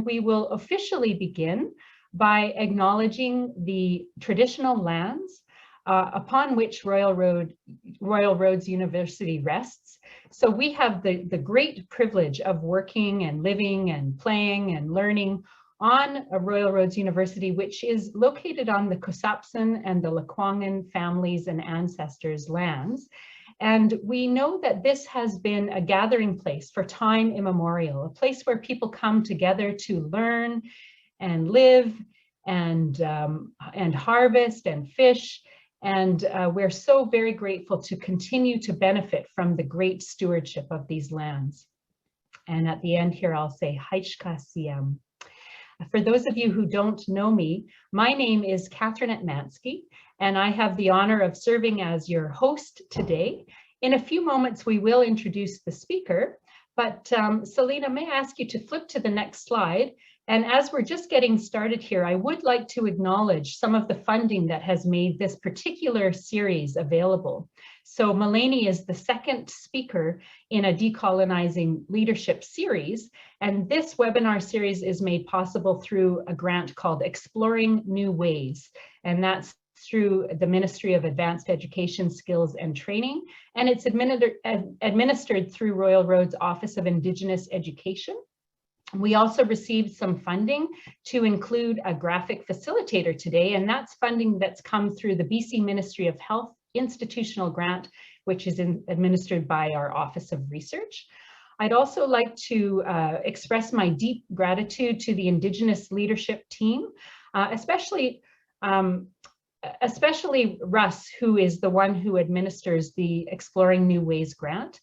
we will officially begin by acknowledging the traditional lands upon which Royal Roads University rests. So we have the great privilege of working and living and playing and learning on Royal Roads University, which is located on the Kusapsan and the Lekwungen families and ancestors' lands. And we know that this has been a gathering place for time immemorial, a place where people come together to learn and live and harvest and fish. And we're so very grateful to continue to benefit from the great stewardship of these lands. And at the end here, I'll say, Haishka Siem. For those of you who don't know me, my name is Catherine Atmansky, and I have the honor of serving as your host today. In a few moments, we will introduce the speaker, but Selena, may I ask you to flip to the next slide? And as we're just getting started here, I would like to acknowledge some of the funding that has made this particular series available. So Melanie is the second speaker in a Decolonizing Leadership series, and this webinar series is made possible through a grant called Exploring New Ways, and that's through the Ministry of Advanced Education, Skills and Training, and it's administered through Royal Roads Office of Indigenous Education. We also received some funding to include a graphic facilitator today, and that's funding that's come through the BC Ministry of Health institutional grant, which is administered by our Office of Research. I'd also like to express my deep gratitude to the Indigenous leadership team, especially Russ, who is the one who administers the Exploring New Ways grant.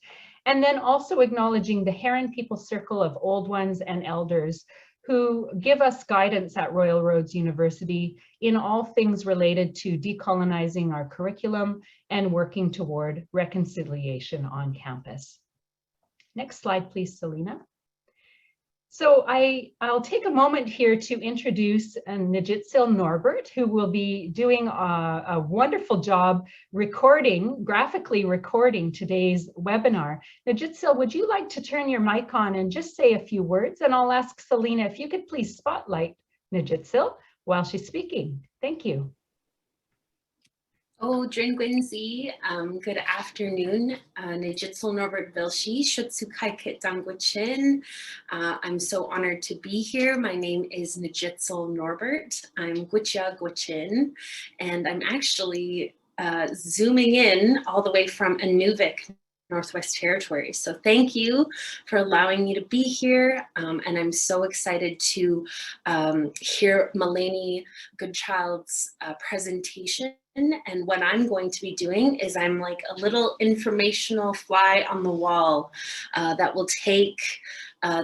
And then also acknowledging the Heron People Circle of Old Ones and Elders who give us guidance at Royal Roads University in all things related to decolonizing our curriculum and working toward reconciliation on campus. Next slide, please, Selena. So I'll take a moment here to introduce Nijitsil Norbert, who will be doing a wonderful job graphically recording today's webinar. Nijitsil, would you like to turn your mic on and just say a few words? And I'll ask Selena if you could please spotlight Nijitsil while she's speaking. Thank you. Oh, Dringwinzi, good afternoon. Nijitsil Norbert Vilshi, Shutsukhaikit Dangwichin. I'm so honored to be here. My name is Nijitsil Norbert. I'm Gwichya Gwichin, and I'm actually zooming in all the way from Inuvik, Northwest Territories. So thank you for allowing me to be here. And I'm so excited to hear Melanie Goodchild's presentation. And what I'm going to be doing is I'm like a little informational fly on the wall that will take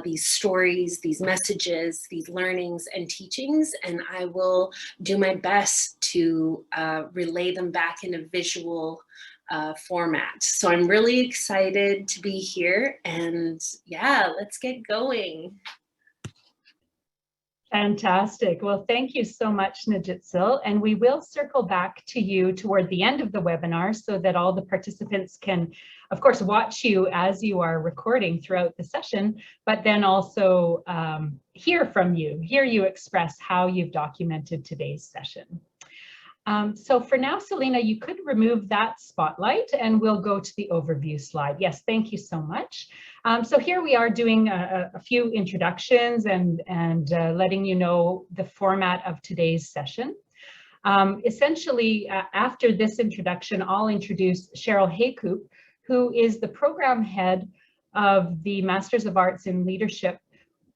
these stories, these messages, these learnings and teachings, and I will do my best to relay them back in a visual format. So I'm really excited to be here, and yeah, let's get going. Fantastic. Well, thank you so much, Nijitsil. And we will circle back to you toward the end of the webinar so that all the participants can, of course, watch you as you are recording throughout the session, but then also hear from you, hear you express how you've documented today's session. So for now, Selena, you could remove that spotlight and we'll go to the overview slide. Yes, thank you so much. So here we are doing a few introductions and letting you know the format of today's session. Essentially, after this introduction, I'll introduce Cheryl Haycoop, who is the program head of the Masters of Arts in Leadership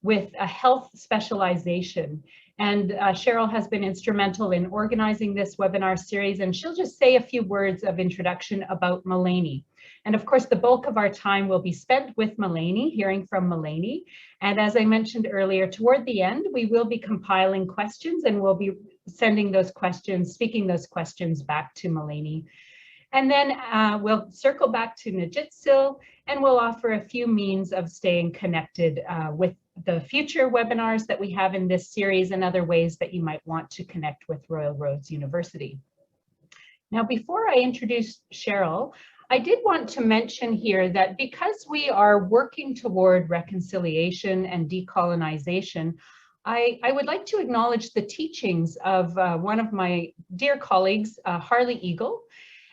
with a health specialization. And Cheryl has been instrumental in organizing this webinar series, and she'll just say a few words of introduction about Melanie. And of course, the bulk of our time will be spent with Melanie, hearing from Melanie. And as I mentioned earlier, toward the end, we will be compiling questions and we'll be sending those questions, speaking those questions back to Melanie. And then we'll circle back to Nijitsil and we'll offer a few means of staying connected with the future webinars that we have in this series and other ways that you might want to connect with Royal Roads University. Now, before I introduce Cheryl, I did want to mention here that because we are working toward reconciliation and decolonization, I would like to acknowledge the teachings of one of my dear colleagues, Harley Eagle.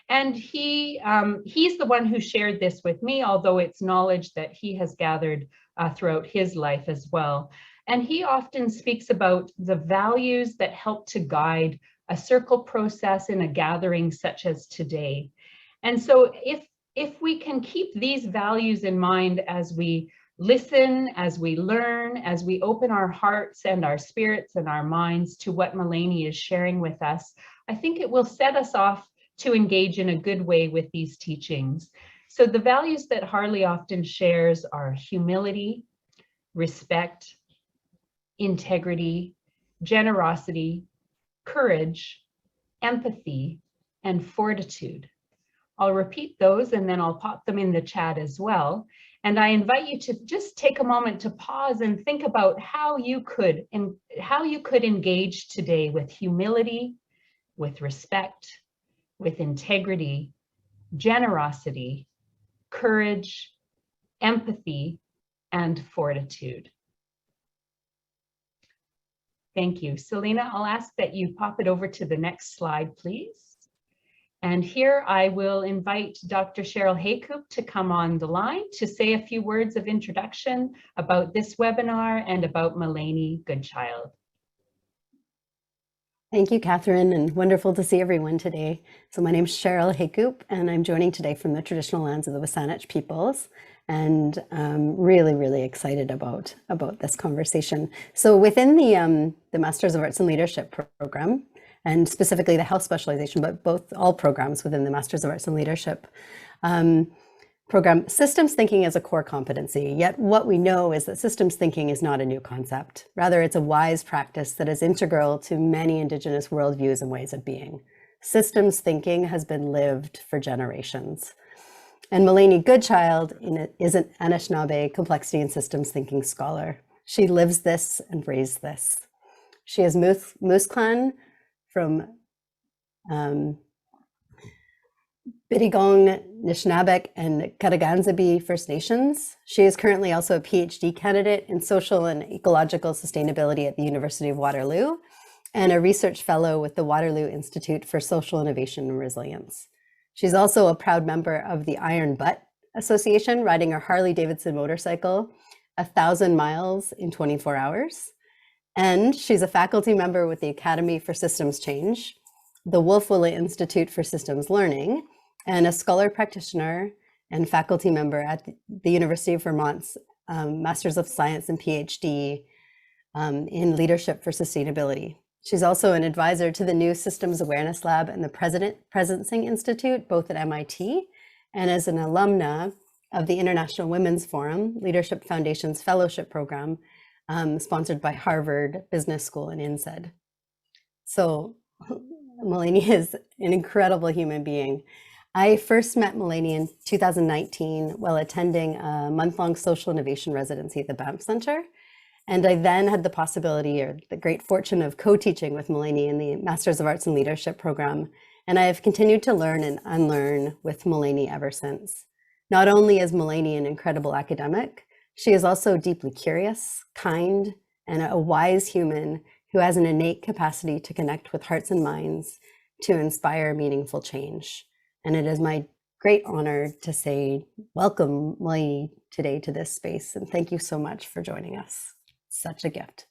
And he's the one who shared this with me, although it's knowledge that he has gathered throughout his life as well. And he often speaks about the values that help to guide a circle process in a gathering such as today. And so if we can keep these values in mind as we listen, as we learn, as we open our hearts and our spirits and our minds to what Melanie is sharing with us, I think it will set us off to engage in a good way with these teachings. So the values that Harley often shares are humility, respect, integrity, generosity, courage, empathy, and fortitude. I'll repeat those and then I'll pop them in the chat as well. And I invite you to just take a moment to pause and think about how you could engage today with humility, with respect, with integrity, generosity, courage, empathy, and fortitude. Thank you. Selena, I'll ask that you pop it over to the next slide, please. And here I will invite Dr. Cheryl Haycoop to come on the line to say a few words of introduction about this webinar and about Melanie Goodchild. Thank you, Catherine, and wonderful to see everyone today. So my name is Cheryl Haycoop, and I'm joining today from the traditional lands of the Wasanich peoples, and I'm really excited about this conversation. So within the Masters of Arts in Leadership program, and specifically the health specialization, but all programs within the Masters of Arts in Leadership program, systems thinking is a core competency. Yet what we know is that systems thinking is not a new concept. Rather, it's a wise practice that is integral to many Indigenous worldviews and ways of being. Systems thinking has been lived for generations. And Melanie Goodchild is an Anishinaabe complexity and systems thinking scholar. She lives this and breathes this. She is Moose Clan from Bidigong, Nishnabek, and Kataganzabi First Nations. She is currently also a PhD candidate in social and ecological sustainability at the University of Waterloo and a research fellow with the Waterloo Institute for Social Innovation and Resilience. She's also a proud member of the Iron Butt Association, riding her Harley-Davidson motorcycle 1,000 miles in 24 hours. And she's a faculty member with the Academy for Systems Change, the Wolfwilla Institute for Systems Learning, and a scholar practitioner and faculty member at the University of Vermont's Masters of Science and PhD in Leadership for Sustainability. She's also an advisor to the new Systems Awareness Lab and the Presencing Institute, both at MIT, and as an alumna of the International Women's Forum Leadership Foundation's fellowship program, sponsored by Harvard Business School and INSEAD. So Melanie is an incredible human being. I first met Melanie in 2019 while attending a month-long social innovation residency at the Banff Center. And I then had the possibility or the great fortune of co-teaching with Melanie in the Masters of Arts in Leadership program. And I have continued to learn and unlearn with Melanie ever since. Not only is Melanie an incredible academic, she is also deeply curious, kind, and a wise human who has an innate capacity to connect with hearts and minds to inspire meaningful change. And it is my great honor to say, welcome, Melanie, today to this space. And thank you so much for joining us. Such a gift.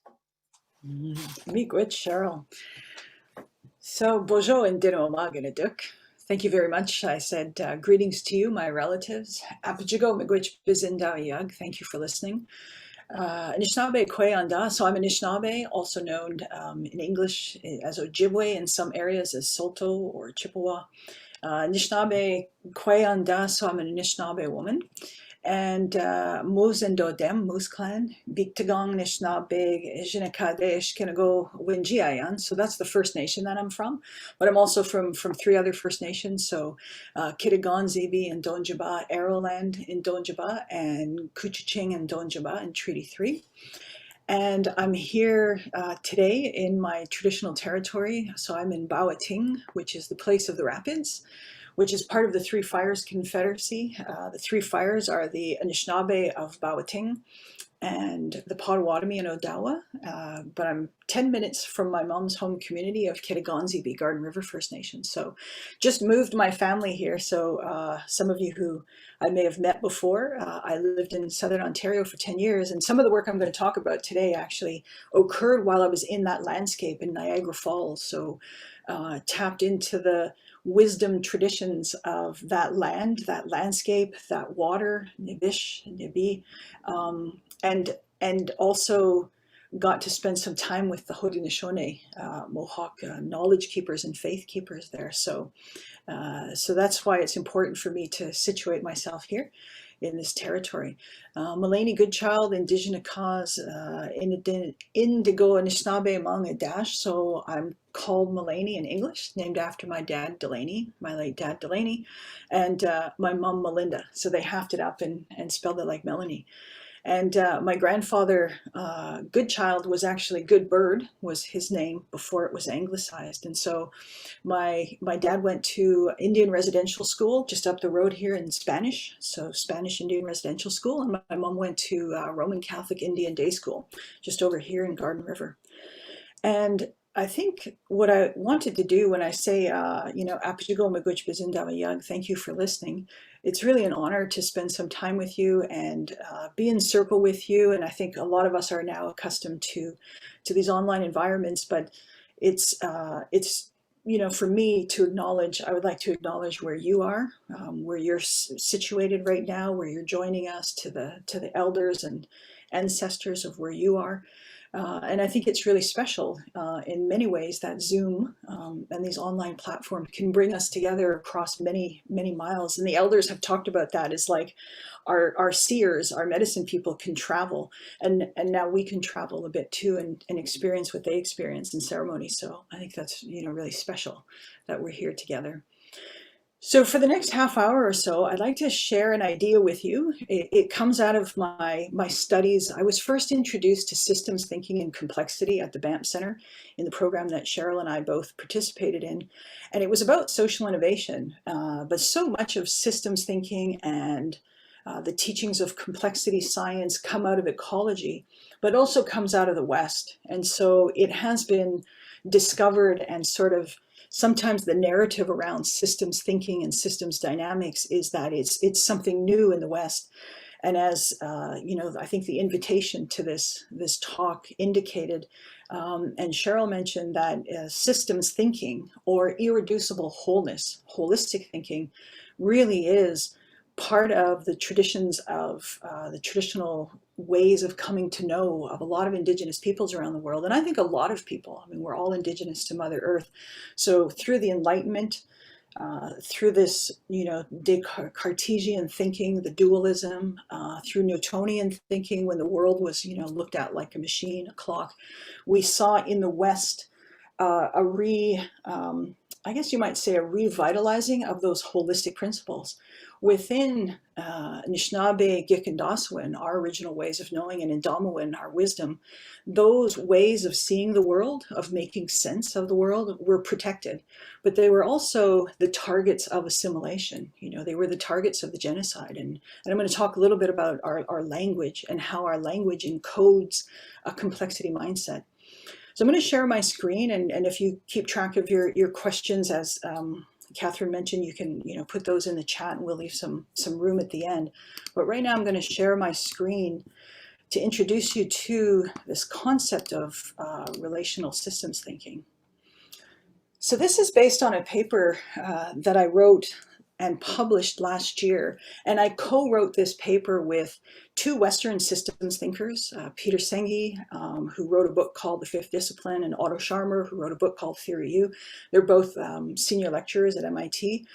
Miigwech, Cheryl. So, Bojo and Dino Maganaduk. Thank you very much. I said greetings to you, my relatives. Apajigo Miigwech Bizindawiyag. Thank you for listening. Anishinaabe Kweyanda. So I'm Anishinaabe, also known in English as Ojibwe, in some areas as Saulteaux or Chippewa. Anishinaabe Kweyanda. So I'm an Anishinaabe woman. And Moose and Dodem, Moose Clan, Bigtagong, Nishnabeg, Jinakadesh, Kinago, Winjiayan. So that's the First Nation that I'm from. But I'm also from 3 other First Nations. So Kitagon, Zibi, and Donjaba, Arrowland in Donjaba, and Kuchiching and Donjaba in Treaty 3. And I'm here today in my traditional territory. So I'm in Bawating, which is the place of the rapids, which is part of the Three Fires Confederacy. The Three Fires are the Anishinaabe of Bawating, and the Potawatomi and Odawa, but I'm 10 minutes from my mom's home community of Kittigansee, Garden River First Nation. So just moved my family here. So some of you who I may have met before, I lived in Southern Ontario for 10 years, and some of the work I'm going to talk about today actually occurred while I was in that landscape in Niagara Falls. So tapped into the wisdom traditions of that land, that landscape, that water, Nibish, Nibi, and also got to spend some time with the Haudenosaunee Mohawk knowledge keepers and faith keepers there. So that's why it's important for me to situate myself here in this territory. Melanie Goodchild, Indigenous cause, Indigo Anishinaabe Hmong Dash. So I'm called Melanie in English, named after my dad, Delaney, my late dad, Delaney, and my mom, Melinda. So they halved it up and spelled it like Melanie. And my grandfather, Goodchild, was actually Good Bird, was his name before it was anglicized. And so my dad went to Indian residential school just up the road here in Spanish, so Spanish Indian residential school. And my mom went to Roman Catholic Indian day school just over here in Garden River. And I think what I wanted to do when I say, Apijigo Miigwech Bizindavayag, thank you for listening. It's really an honor to spend some time with you and be in circle with you. And I think a lot of us are now accustomed to these online environments, but it's for me to acknowledge, I would like to acknowledge where you are, where you're situated right now, where you're joining us, to the elders and ancestors of where you are. And I think it's really special in many ways that Zoom and these online platforms can bring us together across many, many miles. And the elders have talked about that as like our seers, our medicine people can travel. And now we can travel a bit too and experience what they experience in ceremony. So I think that's, really special that we're here together. So for the next half hour or so, I'd like to share an idea with you. It comes out of my studies. I was first introduced to systems thinking and complexity at the Banff Center in the program that Cheryl and I both participated in. And it was about social innovation, but so much of systems thinking and the teachings of complexity science come out of ecology, but also comes out of the West. And so it has been discovered, and sort of sometimes the narrative around systems thinking and systems dynamics is that it's something new in the West. And as I think the invitation to this talk indicated, and Cheryl mentioned that systems thinking or irreducible wholeness, holistic thinking, really is part of the traditions of the traditional ways of coming to know of a lot of Indigenous peoples around the world. And I think a lot of people, we're all Indigenous to Mother Earth. So through the Enlightenment, through this, Cartesian thinking, the dualism, through Newtonian thinking, when the world was, looked at like a machine, a clock, we saw in the West I guess you might say a revitalizing of those holistic principles within Anishinaabe, Gikendaswin, our original ways of knowing, and Indamawin, our wisdom. Those ways of seeing the world, of making sense of the world, were protected, but they were also the targets of assimilation. They were the targets of the genocide. And I'm going to talk a little bit about our language and how our language encodes a complexity mindset. So I'm going to share my screen, and if you keep track of your questions, as Catherine mentioned, you can put those in the chat, and we'll leave some room at the end. But right now I'm going to share my screen to introduce you to this concept of relational systems thinking. So this is based on a paper that I wrote and published last year. And I co-wrote this paper with two Western systems thinkers, Peter Senge, who wrote a book called The Fifth Discipline, and Otto Scharmer, who wrote a book called Theory U. They're both senior lecturers at MIT.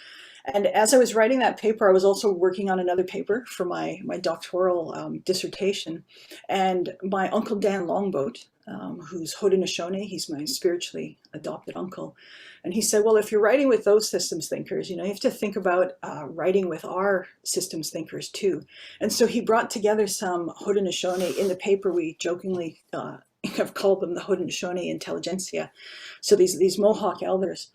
And as I was writing that paper, I was also working on another paper for my doctoral dissertation. And my uncle Dan Longboat, who's Haudenosaunee, he's my spiritually adopted uncle. And he said, well, if you're writing with those systems thinkers, you have to think about writing with our systems thinkers too. And so he brought together some Haudenosaunee. In the paper, we jokingly have called them the Haudenosaunee intelligentsia. So these Mohawk elders.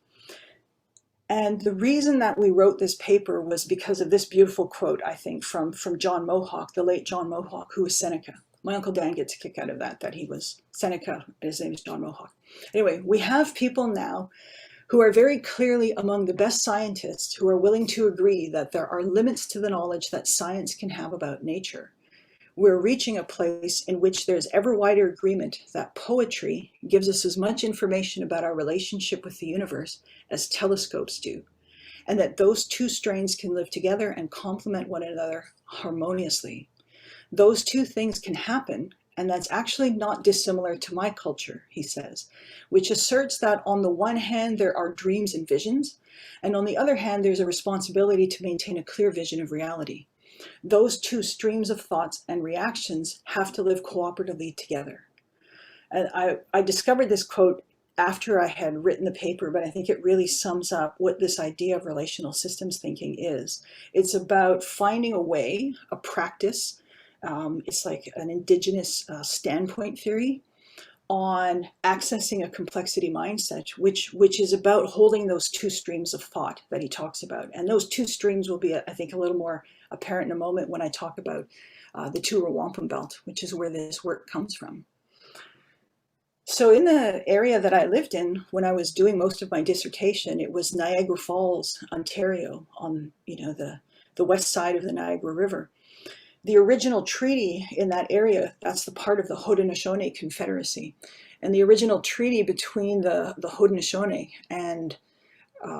And the reason that we wrote this paper was because of this beautiful quote, I think, from John Mohawk, the late John Mohawk, who was Seneca. My Uncle Dan gets a kick out of that he was Seneca, and his name is John Mohawk. Anyway, we have people now who are very clearly among the best scientists who are willing to agree that there are limits to the knowledge that science can have about nature. We're reaching a place in which there's ever wider agreement that poetry gives us as much information about our relationship with the universe as telescopes do, and that those two strains can live together and complement one another harmoniously. Those two things can happen, and that's actually not dissimilar to my culture, he says, which asserts that on the one hand, there are dreams and visions, and on the other hand, there's a responsibility to maintain a clear vision of reality. Those two streams of thoughts and reactions have to live cooperatively together. And I discovered this quote after I had written the paper, but I think it really sums up what this idea of relational systems thinking is. It's about finding a way, a practice. It's like an Indigenous standpoint theory on accessing a complexity mindset, which is about holding those two streams of thought that he talks about. And those two streams will be, I think, a little more apparent in a moment when I talk about the Tura Wampum Belt, which is where this work comes from. So in the area that I lived in when I was doing most of my dissertation, it was Niagara Falls, Ontario, on the west side of the Niagara River. The original treaty in that area, that's the part of the Haudenosaunee Confederacy. And the original treaty between the Haudenosaunee and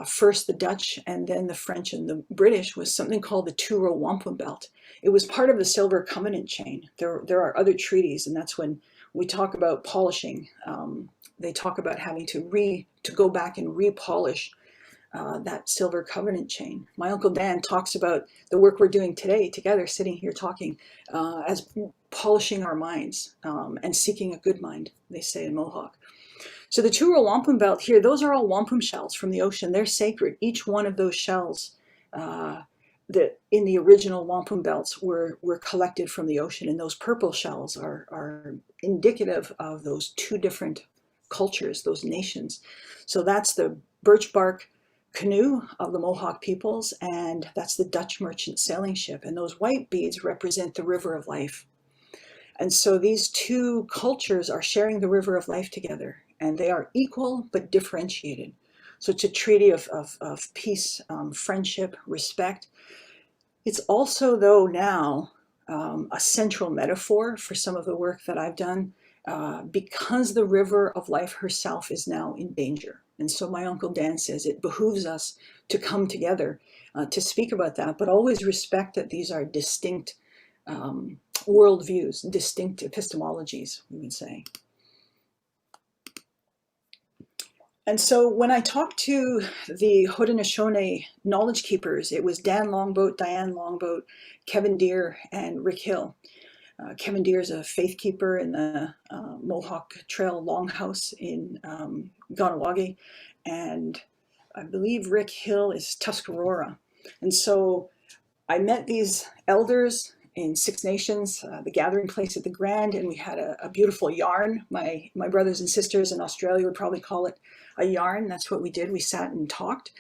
first the Dutch and then the French and the British was something called the Tura Wampum Belt. It was part of the Silver Covenant chain. There are other treaties, and that's when we talk about polishing. They talk about having to go back and repolish that Silver Covenant chain. My Uncle Dan talks about the work we're doing today together, sitting here talking, as polishing our minds and seeking a good mind, they say in Mohawk. So the Tura Wampum Belt here, those are all wampum shells from the ocean. They're sacred. Each one of those shells that in the original wampum belts were collected from the ocean, and those purple shells are indicative of those two different cultures, those nations. So that's the birch bark canoe of the Mohawk peoples, and that's the Dutch merchant sailing ship, and those white beads represent the river of life. And so these two cultures are sharing the river of life together, and they are equal but differentiated. So it's a treaty of peace, friendship, respect. It's also, though, now a central metaphor for some of the work that I've done, because the river of life herself is now in danger. And so my Uncle Dan says it behooves us to come together to speak about that, but always respect that these are distinct worldviews, distinct epistemologies, we would say. And so when I talked to the Haudenosaunee knowledge keepers, it was Dan Longboat, Diane Longboat, Kevin Deere, and Rick Hill. Kevin Deere is a faith keeper in the Mohawk Trail Longhouse in Kahnawake, and I believe Rick Hill is Tuscarora. And so I met these elders in Six Nations, the gathering place at the Grand, and we had a beautiful yarn. My brothers and sisters in Australia would probably call it a yarn. That's what we did. We sat and talked.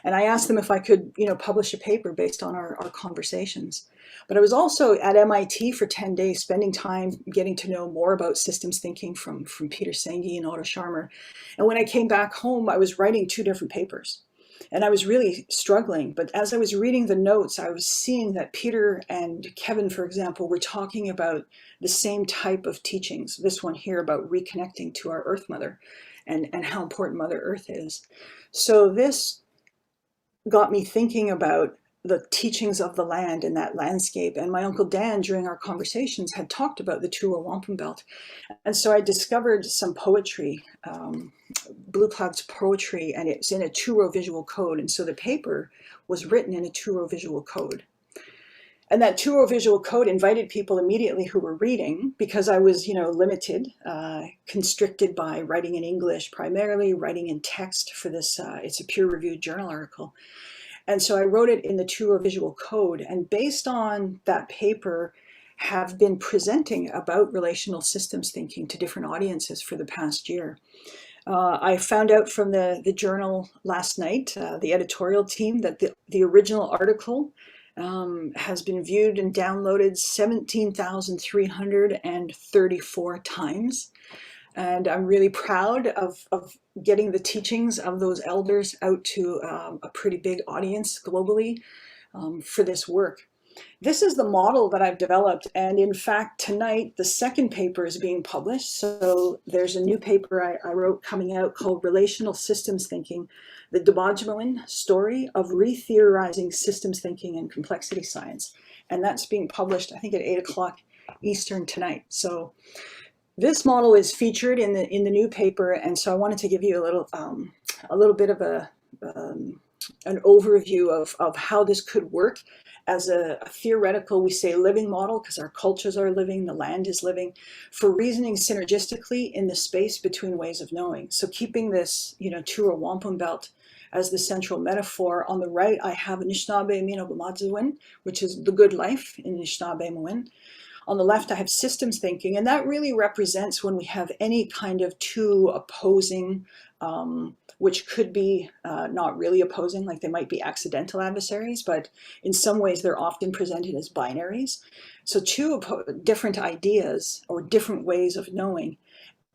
And I asked them if I could, publish a paper based on our conversations. But I was also at MIT for 10 days, spending time getting to know more about systems thinking from Peter Senge and Otto Scharmer. And when I came back home, I was writing 2 different papers. And I was really struggling. But as I was reading the notes, I was seeing that Peter and Kevin, for example, were talking about the same type of teachings. This one here about reconnecting to our Earth Mother and how important Mother Earth is. So this got me thinking about the teachings of the land and that landscape. And my Uncle Dan, during our conversations, had talked about the Tura Wampum Belt. And so I discovered some poetry, Blue Cloud's poetry, and it's in a Turo visual code. And so the paper was written in a Turo visual code. And that Turo visual code invited people immediately who were reading, because I was, limited, constricted by writing in English, primarily writing in text for this. It's a peer-reviewed journal article. And so I wrote it in the Turo visual code, and based on that paper, have been presenting about relational systems thinking to different audiences for the past year. I found out from the journal last night, the editorial team, that the original article has been viewed and downloaded 17,334 times. And I'm really proud of getting the teachings of those elders out to a pretty big audience globally for this work. This is the model that I've developed, and in fact tonight the second paper is being published. So there's a new paper I wrote coming out called Relational Systems Thinking, the Decolonizing story of re-theorizing systems thinking and complexity science, and that's being published I think at 8 o'clock Eastern tonight. So this model is featured in the new paper, and so I wanted to give you a little bit of an overview of how this could work as a theoretical, we say living model, because our cultures are living, the land is living, for reasoning synergistically in the space between ways of knowing. So keeping this, Tura Wampum Belt as the central metaphor. On the right, I have Anishinaabe Minobamadziwin, which is the good life in Anishinaabe Mowin. On the left, I have systems thinking, and that really represents when we have any kind of two opposing, which could be not really opposing, like they might be accidental adversaries, but in some ways they're often presented as binaries. So two different ideas or different ways of knowing.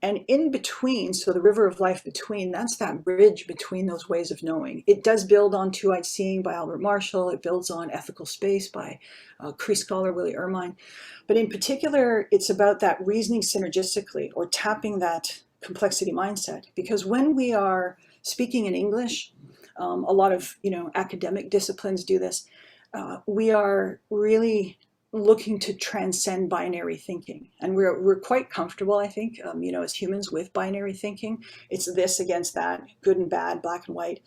And in between, so the river of life between, that's that bridge between those ways of knowing. It does build on Two-Eyed Seeing by Albert Marshall. It builds on Ethical Space by Cree scholar Willie Ermine. But in particular, it's about that reasoning synergistically, or tapping that complexity mindset. Because when we are speaking in English, a lot of academic disciplines do this, we are really looking to transcend binary thinking, and we're quite comfortable, I think, as humans, with binary thinking. It's this against that, good and bad, black and white,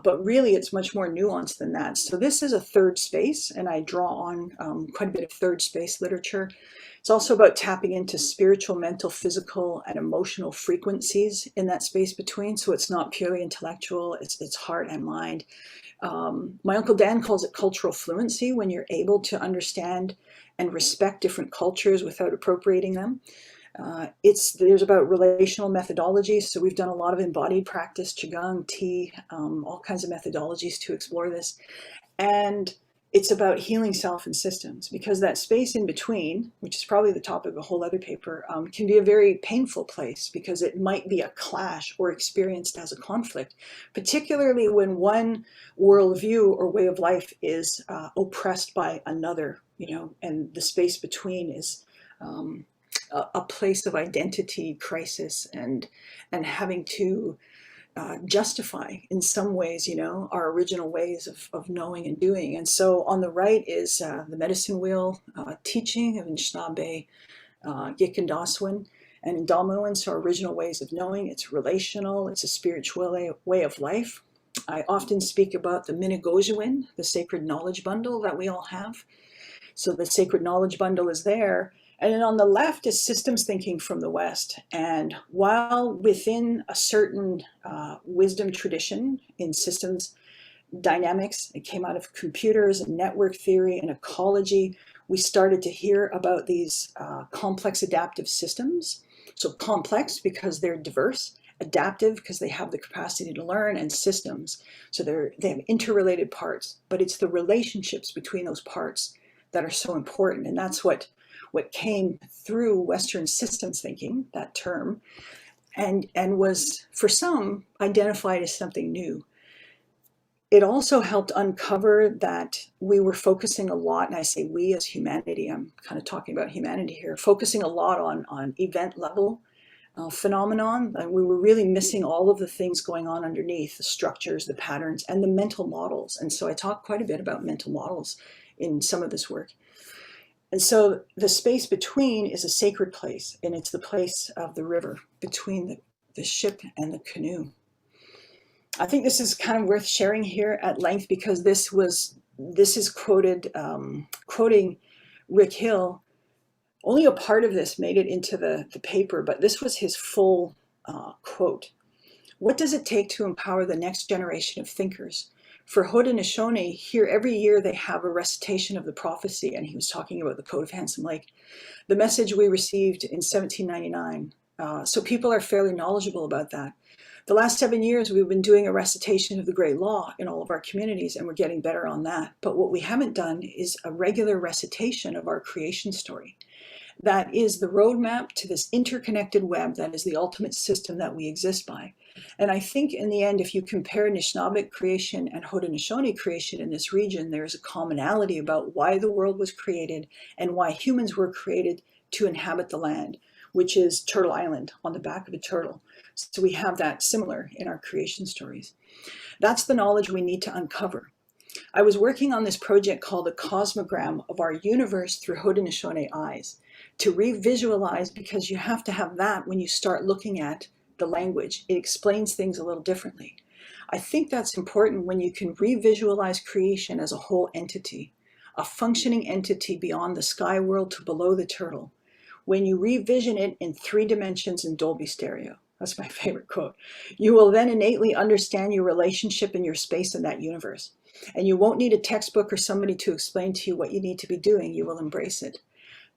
but really it's much more nuanced than that. So this is a third space, and I draw on quite a bit of third space literature. It's also about tapping into spiritual, mental, physical, and emotional frequencies in that space between. So it's not purely intellectual, it's heart and mind. My Uncle Dan calls it cultural fluency, when you're able to understand and respect different cultures without appropriating them. There's about relational methodologies. So we've done a lot of embodied practice, Qigong, Tea, all kinds of methodologies to explore this. And it's about healing self and systems, because that space in between, which is probably the topic of a whole other paper, can be a very painful place, because it might be a clash or experienced as a conflict, particularly when one worldview or way of life is oppressed by another, and the space between is a place of identity crisis and having to justify in some ways, our original ways of knowing and doing. And so on the right is the medicine wheel teaching of Anishinaabe, Gikendaswin, and Indalmuin, so our original ways of knowing. It's relational, it's a spiritual way of life. I often speak about the Minigojawin, the sacred knowledge bundle that we all have. So the sacred knowledge bundle is there. And then on the left is systems thinking from the West. And while within a certain wisdom tradition in systems dynamics, it came out of computers and network theory and ecology, we started to hear about these complex adaptive systems. So complex because they're diverse, adaptive because they have the capacity to learn, and systems. So they have interrelated parts, but it's the relationships between those parts that are so important. And that's what came through Western systems thinking, that term, and was for some identified as something new. It also helped uncover that we were focusing a lot, and I say we as humanity, I'm kind of talking about humanity here, focusing a lot on event level phenomenon, and we were really missing all of the things going on underneath, the structures, the patterns, and the mental models. And so I talk quite a bit about mental models in some of this work. And so the space between is a sacred place, and it's the place of the river between the ship and the canoe. I think this is kind of worth sharing here at length, because this is quoted, quoting Rick Hill. Only a part of this made it into the paper, but this was his full quote. What does it take to empower the next generation of thinkers? For Haudenosaunee, here every year they have a recitation of the prophecy, and he was talking about the Code of Handsome Lake, the message we received in 1799. So people are fairly knowledgeable about that. The last 7 years, we've been doing a recitation of the Great Law in all of our communities, and we're getting better on that. But what we haven't done is a regular recitation of our creation story. That is the roadmap to this interconnected web that is the ultimate system that we exist by. And I think in the end, if you compare Anishinaabe creation and Haudenosaunee creation in this region, there's a commonality about why the world was created and why humans were created to inhabit the land, which is Turtle Island on the back of a turtle. So we have that similar in our creation stories. That's the knowledge we need to uncover. I was working on this project called a cosmogram of our universe through Haudenosaunee eyes, to revisualize, because you have to have that when you start looking at the language. It explains things a little differently. I think that's important when you can revisualize creation as a whole entity, a functioning entity beyond the sky world to below the turtle. When you revision it in 3 dimensions in Dolby Stereo, that's my favorite quote, you will then innately understand your relationship and your space in that universe. And you won't need a textbook or somebody to explain to you what you need to be doing. You will embrace it.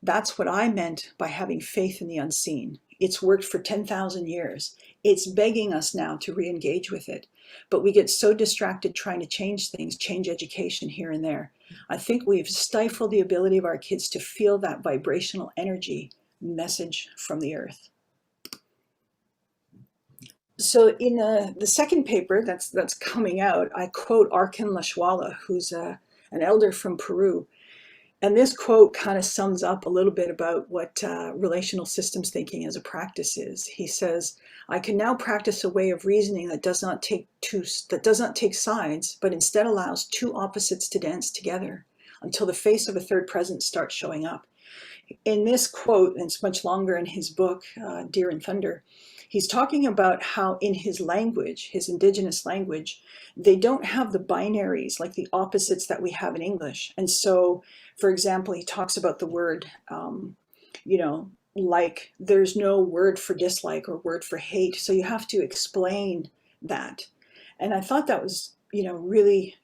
That's what I meant by having faith in the unseen. It's worked for 10,000 years. It's begging us now to re-engage with it. But we get so distracted trying to change things, change education here and there. I think we've stifled the ability of our kids to feel that vibrational energy message from the earth. So in the second paper that's coming out, I quote Arkin Lashwala, who's an elder from Peru. And this quote kind of sums up a little bit about what relational systems thinking as a practice is. He says, "I can now practice a way of reasoning that does not take sides, but instead allows 2 opposites to dance together until the face of a third presence starts showing up." In this quote, and it's much longer in his book, Deer and Thunder, he's talking about how in his language, his Indigenous language, they don't have the binaries like the opposites that we have in English. And so, for example, he talks about the word, like there's no word for dislike or word for hate. So you have to explain that. And I thought that was, really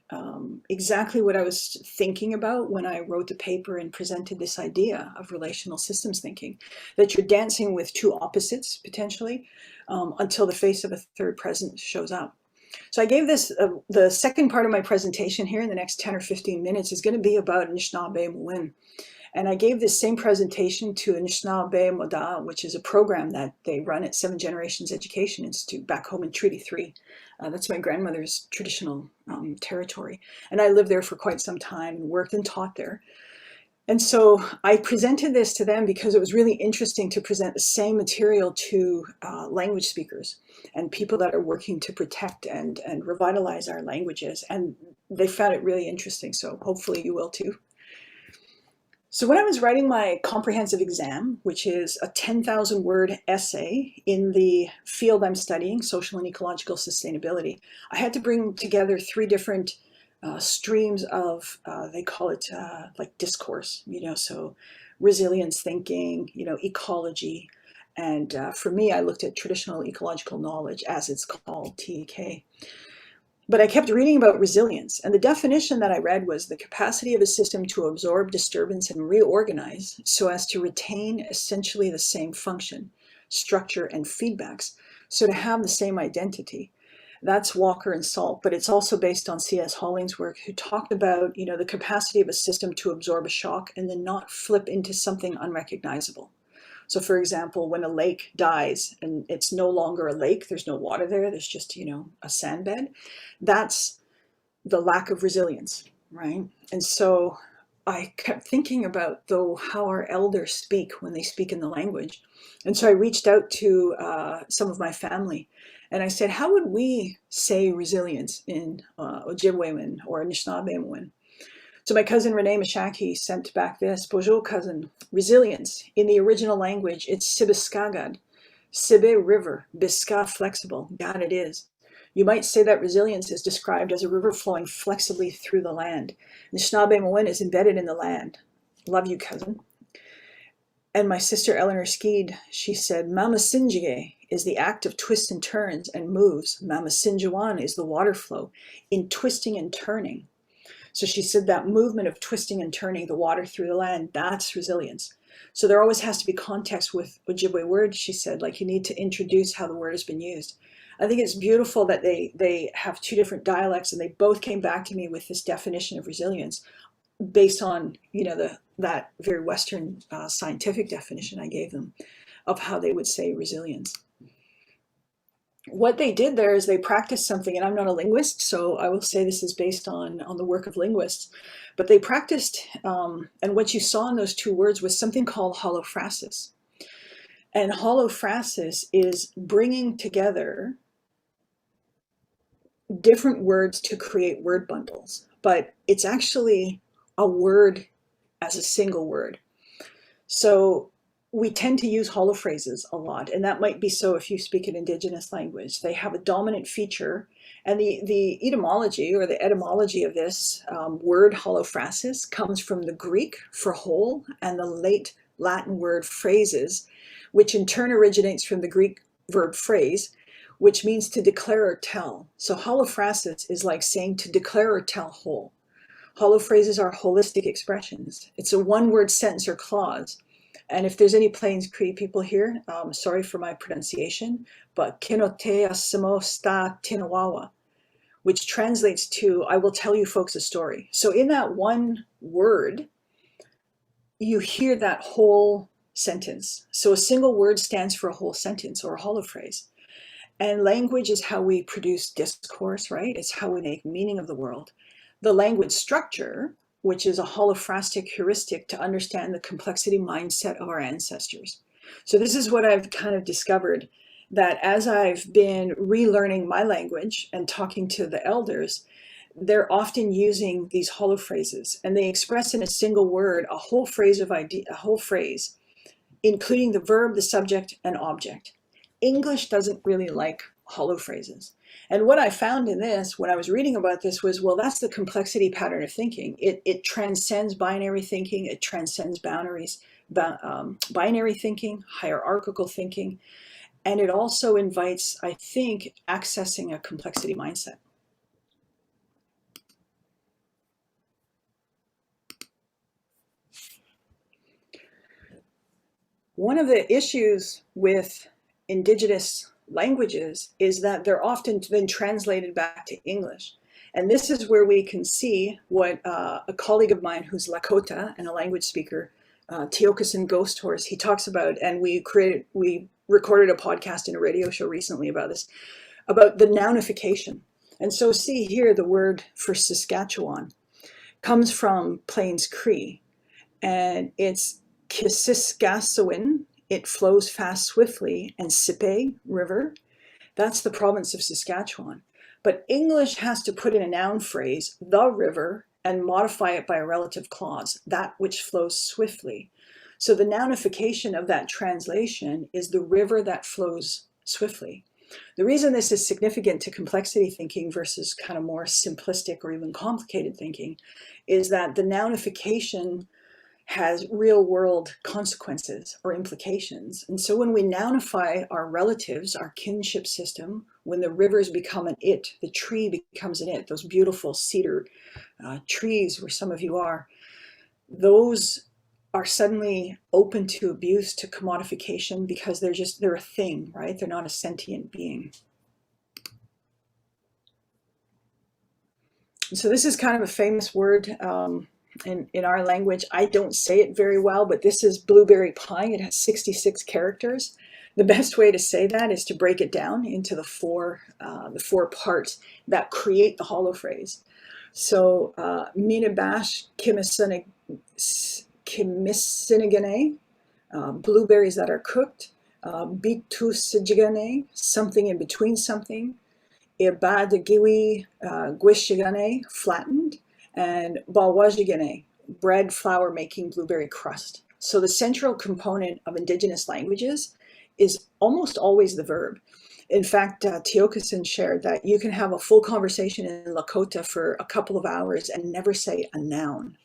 exactly what I was thinking about when I wrote the paper and presented this idea of relational systems thinking, that you're dancing with 2 opposites potentially until the face of a third presence shows up. So I gave this, the second part of my presentation here in the next 10 or 15 minutes is going to be about Anishinaabe Mwin. And I gave this same presentation to Anishinaabe Moda, which is a program that they run at 7 Generations Education Institute back home in Treaty 3. That's my grandmother's traditional territory. And I lived there for quite some time and worked and taught there. And so I presented this to them because it was really interesting to present the same material to language speakers and people that are working to protect and revitalize our languages. And they found it really interesting. So hopefully you will too. So when I was writing my comprehensive exam, which is a 10,000 word essay in the field I'm studying, social and ecological sustainability, I had to bring together 3 different streams of, they call it like discourse, so resilience thinking, ecology. And for me, I looked at traditional ecological knowledge, as it's called, TEK. But I kept reading about resilience, and the definition that I read was the capacity of a system to absorb disturbance and reorganize so as to retain essentially the same function, structure, and feedbacks, so to have the same identity. That's Walker and Salt, but it's also based on C.S. Holling's work, who talked about, the capacity of a system to absorb a shock and then not flip into something unrecognizable. So for example, when a lake dies and it's no longer a lake, there's no water there, there's just, a sand bed, that's the lack of resilience, right? And so I kept thinking about, though, how our elders speak when they speak in the language. And so I reached out to some of my family and I said, how would we say resilience in Ojibwe or Anishinaabe? So my cousin Renee Mashaki sent back this, Bonjour cousin, resilience. In the original language, it's Sibiskagad, Sibe river, Biska flexible, God it is. You might say that resilience is described as a river flowing flexibly through the land. Anishinaabe Mwin is embedded in the land. Love you, cousin. And my sister Eleanor Skeed, she said, Mama Sinjige is the act of twists and turns and moves. Mama Sinjawan is the water flow in twisting and turning. So she said that movement of twisting and turning the water through the land, that's resilience. So there always has to be context with Ojibwe words, she said, like you need to introduce how the word has been used. I think it's beautiful that they have two different dialects, and they both came back to me with this definition of resilience based on, you know, that very Western scientific definition I gave them of how they would say resilience. What they did there is they practiced something, and I'm not a linguist, so I will say this is based on the work of linguists, but they practiced, and what you saw in those two words was something called holophrasis. And holophrasis is bringing together different words to create word bundles, but it's actually a word as a single word. So we tend to use holophrases a lot, and that might be so if you speak an Indigenous language. They have a dominant feature, and the etymology or the etymology of this word holophrasis comes from the Greek for whole and the late Latin word phrases, which in turn originates from the Greek verb phrase, which means to declare or tell. So holophrasis is like saying to declare or tell whole. Holophrases are holistic expressions. It's a one-word sentence or clause. And if there's any Plains Cree people here, sorry for my pronunciation, but kinote asimo sta tinawawa, which translates to, I will tell you folks a story. So in that one word, you hear that whole sentence. So a single word stands for a whole sentence or a holophrase. And language is how we produce discourse, right? It's how we make meaning of the world. The language structure, which is a holophrastic heuristic to understand the complexity mindset of our ancestors. So this is what I've kind of discovered, that as I've been relearning my language and talking to the elders, they're often using these holophrases, and they express in a single word a whole phrase of idea, a whole phrase, including the verb, the subject, and object. English doesn't really like holophrases. And what I found in this, when I was reading about this, was, well, that's the complexity pattern of thinking. It transcends binary thinking, it transcends boundaries, binary thinking, hierarchical thinking, and it also invites, I think, accessing a complexity mindset. One of the issues with Indigenous languages is that they're often then translated back to English. And this is where we can see what a colleague of mine who's Lakota and a language speaker, Tiokasin Ghost Horse, he talks about, and we recorded a podcast and a radio show recently about this, about the nounification. And so see here, the word for Saskatchewan comes from Plains Cree, and it's Kisiskasawin. It flows fast, swiftly, and Sipe River. That's the province of Saskatchewan. But English has to put in a noun phrase, the river, and modify it by a relative clause, that which flows swiftly. So the nounification of that translation is the river that flows swiftly. The reason this is significant to complexity thinking versus kind of more simplistic or even complicated thinking is that the nounification has real world consequences or implications. And so when we nounify our relatives, our kinship system, when the rivers become an it, the tree becomes an it, those beautiful cedar trees where some of you are, those are suddenly open to abuse, to commodification, because they're a thing, right? They're not a sentient being. And so this is kind of a famous word in our language. I don't say it very well, but this is blueberry pie. It has 66 characters. The best way to say that is to break it down into the four parts that create the holophrase. So Minabash Kimisinigane, blueberries that are cooked, Bitusijigane, something in between something, Ibadagiwi Gwishigane, flattened, and Balwajigane, bread flour making blueberry crust. So the central component of Indigenous languages is almost always the verb. In fact, Tiokasin shared that you can have a full conversation in Lakota for a couple of hours and never say a noun.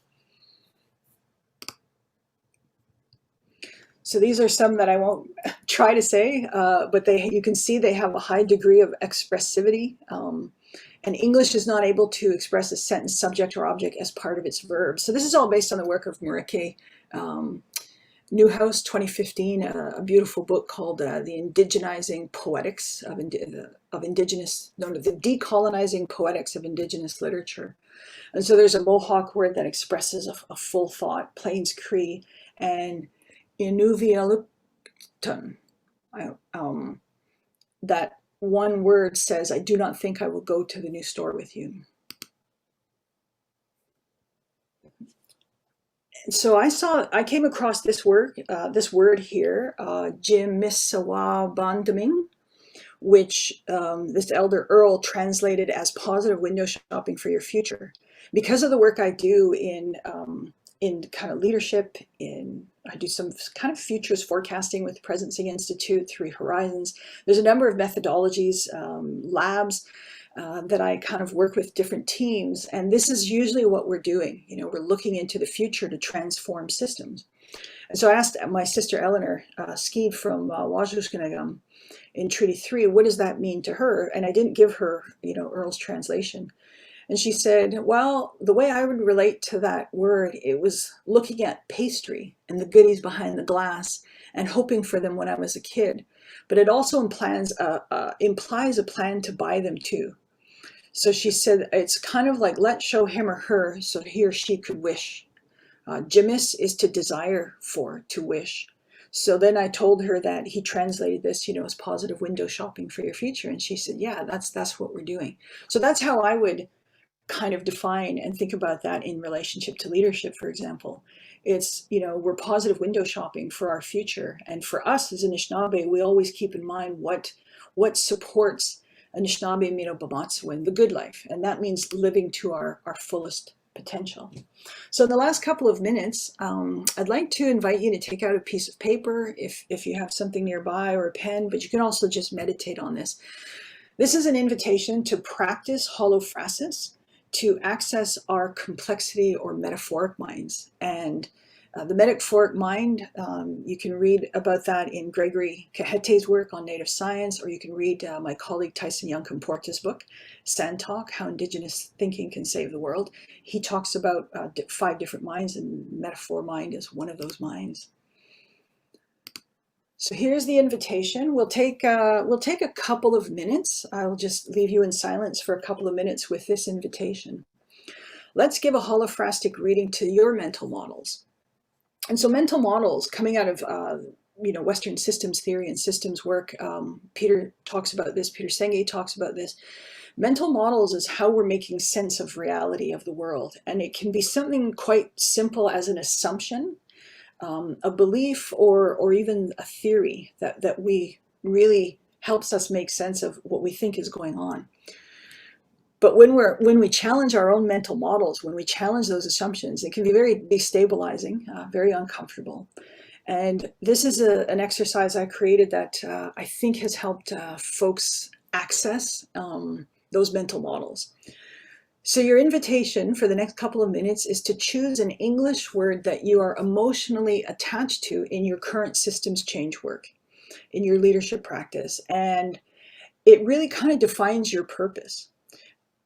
So these are some that I won't try to say, but you can see they have a high degree of expressivity. And English is not able to express a sentence, subject, or object as part of its verb. So this is all based on the work of Marike Newhouse 2015, a beautiful book called The Indigenizing Poetics of Indigenous, no, the Decolonizing Poetics of Indigenous Literature. And so there's a Mohawk word that expresses a full thought, Plains Cree, and Inuvialuktun. That one word says, I do not think I will go to the new store with you. So I came across this word here, Jimisawa, which this elder Earl translated as positive window shopping for your future. Because of the work I do in kind of leadership, I do some kind of futures forecasting with the Presencing Institute, Three Horizons. There's a number of methodologies, labs, that I kind of work with different teams. And this is usually what we're doing. You know, we're looking into the future to transform systems. And so I asked my sister Eleanor Skeed from Wajushkanagam in Treaty 3, what does that mean to her? And I didn't give her, you know, Earl's translation. And she said, well, the way I would relate to that word, it was looking at pastry and the goodies behind the glass and hoping for them when I was a kid. But it also implies a plan to buy them too. So she said, it's kind of like, let's show him or her so he or she could wish. Jimis is to desire for, to wish. So then I told her that he translated this, you know, as positive window shopping for your future. And she said, yeah, that's what we're doing. So that's how I would kind of define and think about that in relationship to leadership, for example. It's, you know, we're positive window shopping for our future. And for us as Anishinaabe, we always keep in mind what supports Anishinaabe Mino Bamatsuwin, the good life. And that means living to our fullest potential. So in the last couple of minutes, I'd like to invite you to take out a piece of paper if you have something nearby, or a pen, but you can also just meditate on this. This is an invitation to practice holophrasis, to access our complexity or metaphoric minds. And the metaphoric mind, you can read about that in Gregory Kahete's work on Native Science, or you can read my colleague Tyson Young-Comporta's book, Sand Talk, How Indigenous Thinking Can Save the World. He talks about 5 different minds, and metaphor mind is one of those minds. So here's the invitation. We'll take a couple of minutes. I'll just leave you in silence for a couple of minutes with this invitation. Let's give a holophrastic reading to your mental models. And so mental models coming out of you know, Western systems theory and systems work. Peter talks about this. Peter Senge talks about this. Mental models is how we're making sense of reality of the world, and it can be something quite simple as an assumption, a belief, or even a theory that we really helps us make sense of what we think is going on. But when we challenge our own mental models, when we challenge those assumptions, it can be very destabilizing, very uncomfortable. And this is an exercise I created that I think has helped folks access those mental models. So your invitation for the next couple of minutes is to choose an English word that you are emotionally attached to in your current systems change work, in your leadership practice. And it really kind of defines your purpose.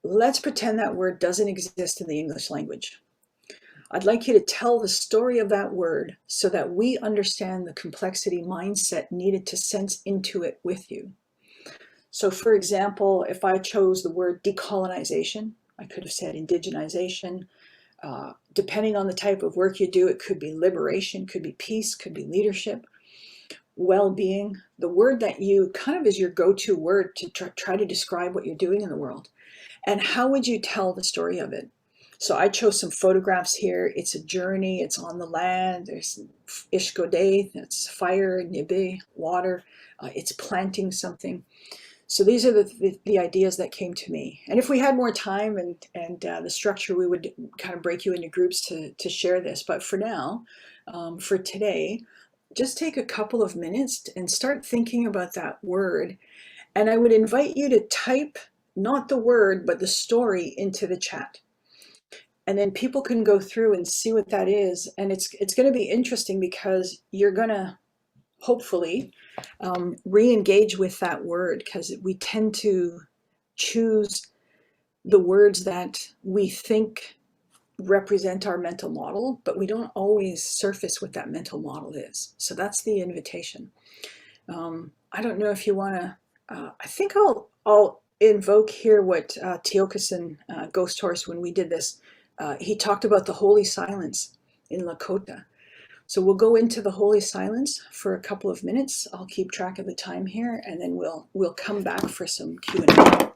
Let's pretend that word doesn't exist in the English language. I'd like you to tell the story of that word so that we understand the complexity mindset needed to sense into it with you. So for example, if I chose the word decolonization, I could have said indigenization. Depending on the type of work you do, it could be liberation, could be peace, could be leadership, well-being. The word that you kind of is your go-to word to try to describe what you're doing in the world. And how would you tell the story of it? So I chose some photographs here. It's a journey, it's on the land, there's ishkode, that's fire, nibe, water, it's planting something. So these are the ideas that came to me. And if we had more time and the structure, we would kind of break you into groups to share this. But for now, for today, just take a couple of minutes and start thinking about that word. And I would invite you to type not the word, but the story into the chat. And then people can go through and see what that is. And it's going to be interesting because you're going to hopefully re-engage with that word, because we tend to choose the words that we think represent our mental model, but we don't always surface what that mental model is. So that's the invitation. I don't know if you want to, I think I'll invoke here what Tiokasin Ghost Horse, when we did this, he talked about the holy silence in Lakota. So we'll go into the holy silence for a couple of minutes. I'll keep track of the time here, and then we'll come back for some Q&A.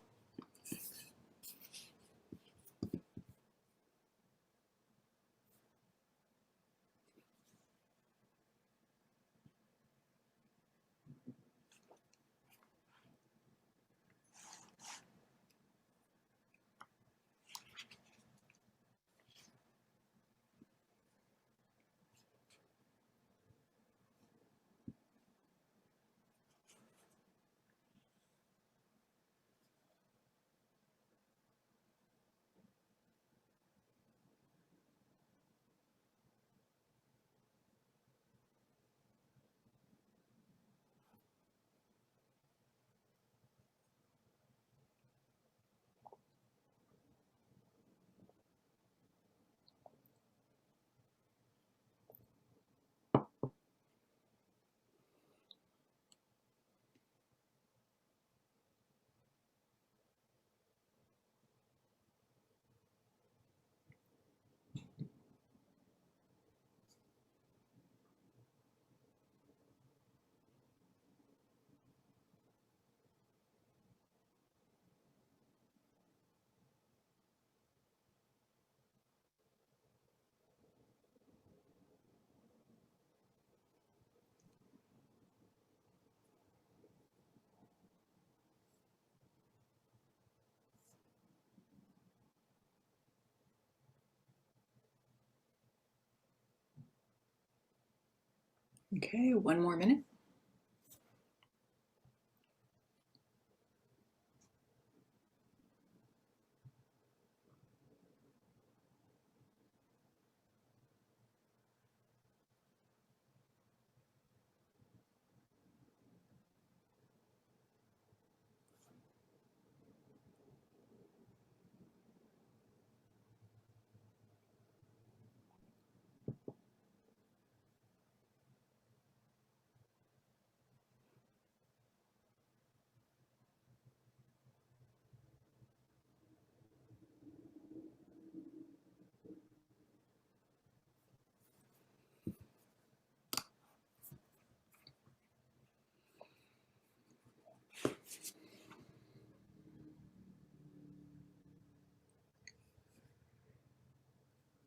Okay, one more minute.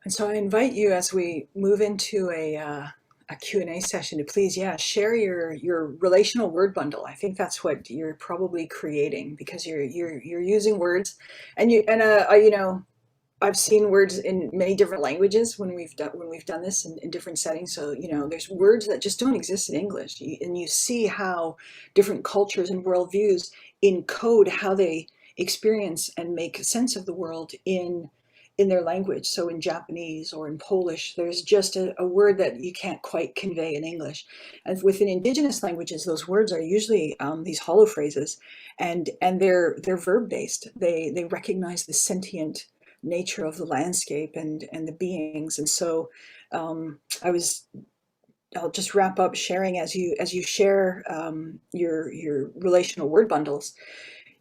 And so I invite you, as we move into a Q&A session, to please, share your relational word bundle. I think that's what you're probably creating, because you're using words, and you know, I've seen words in many different languages when we've done this in different settings. So, you know, there's words that just don't exist in English, and you see how different cultures and worldviews encode how they experience and make sense of the world in their language. So in Japanese or in Polish, there's just a word that you can't quite convey in English. And within Indigenous languages, those words are usually these hollow phrases, and they're verb based. They recognize the sentient nature of the landscape and the beings. And so I'll just wrap up sharing, as you share your relational word bundles.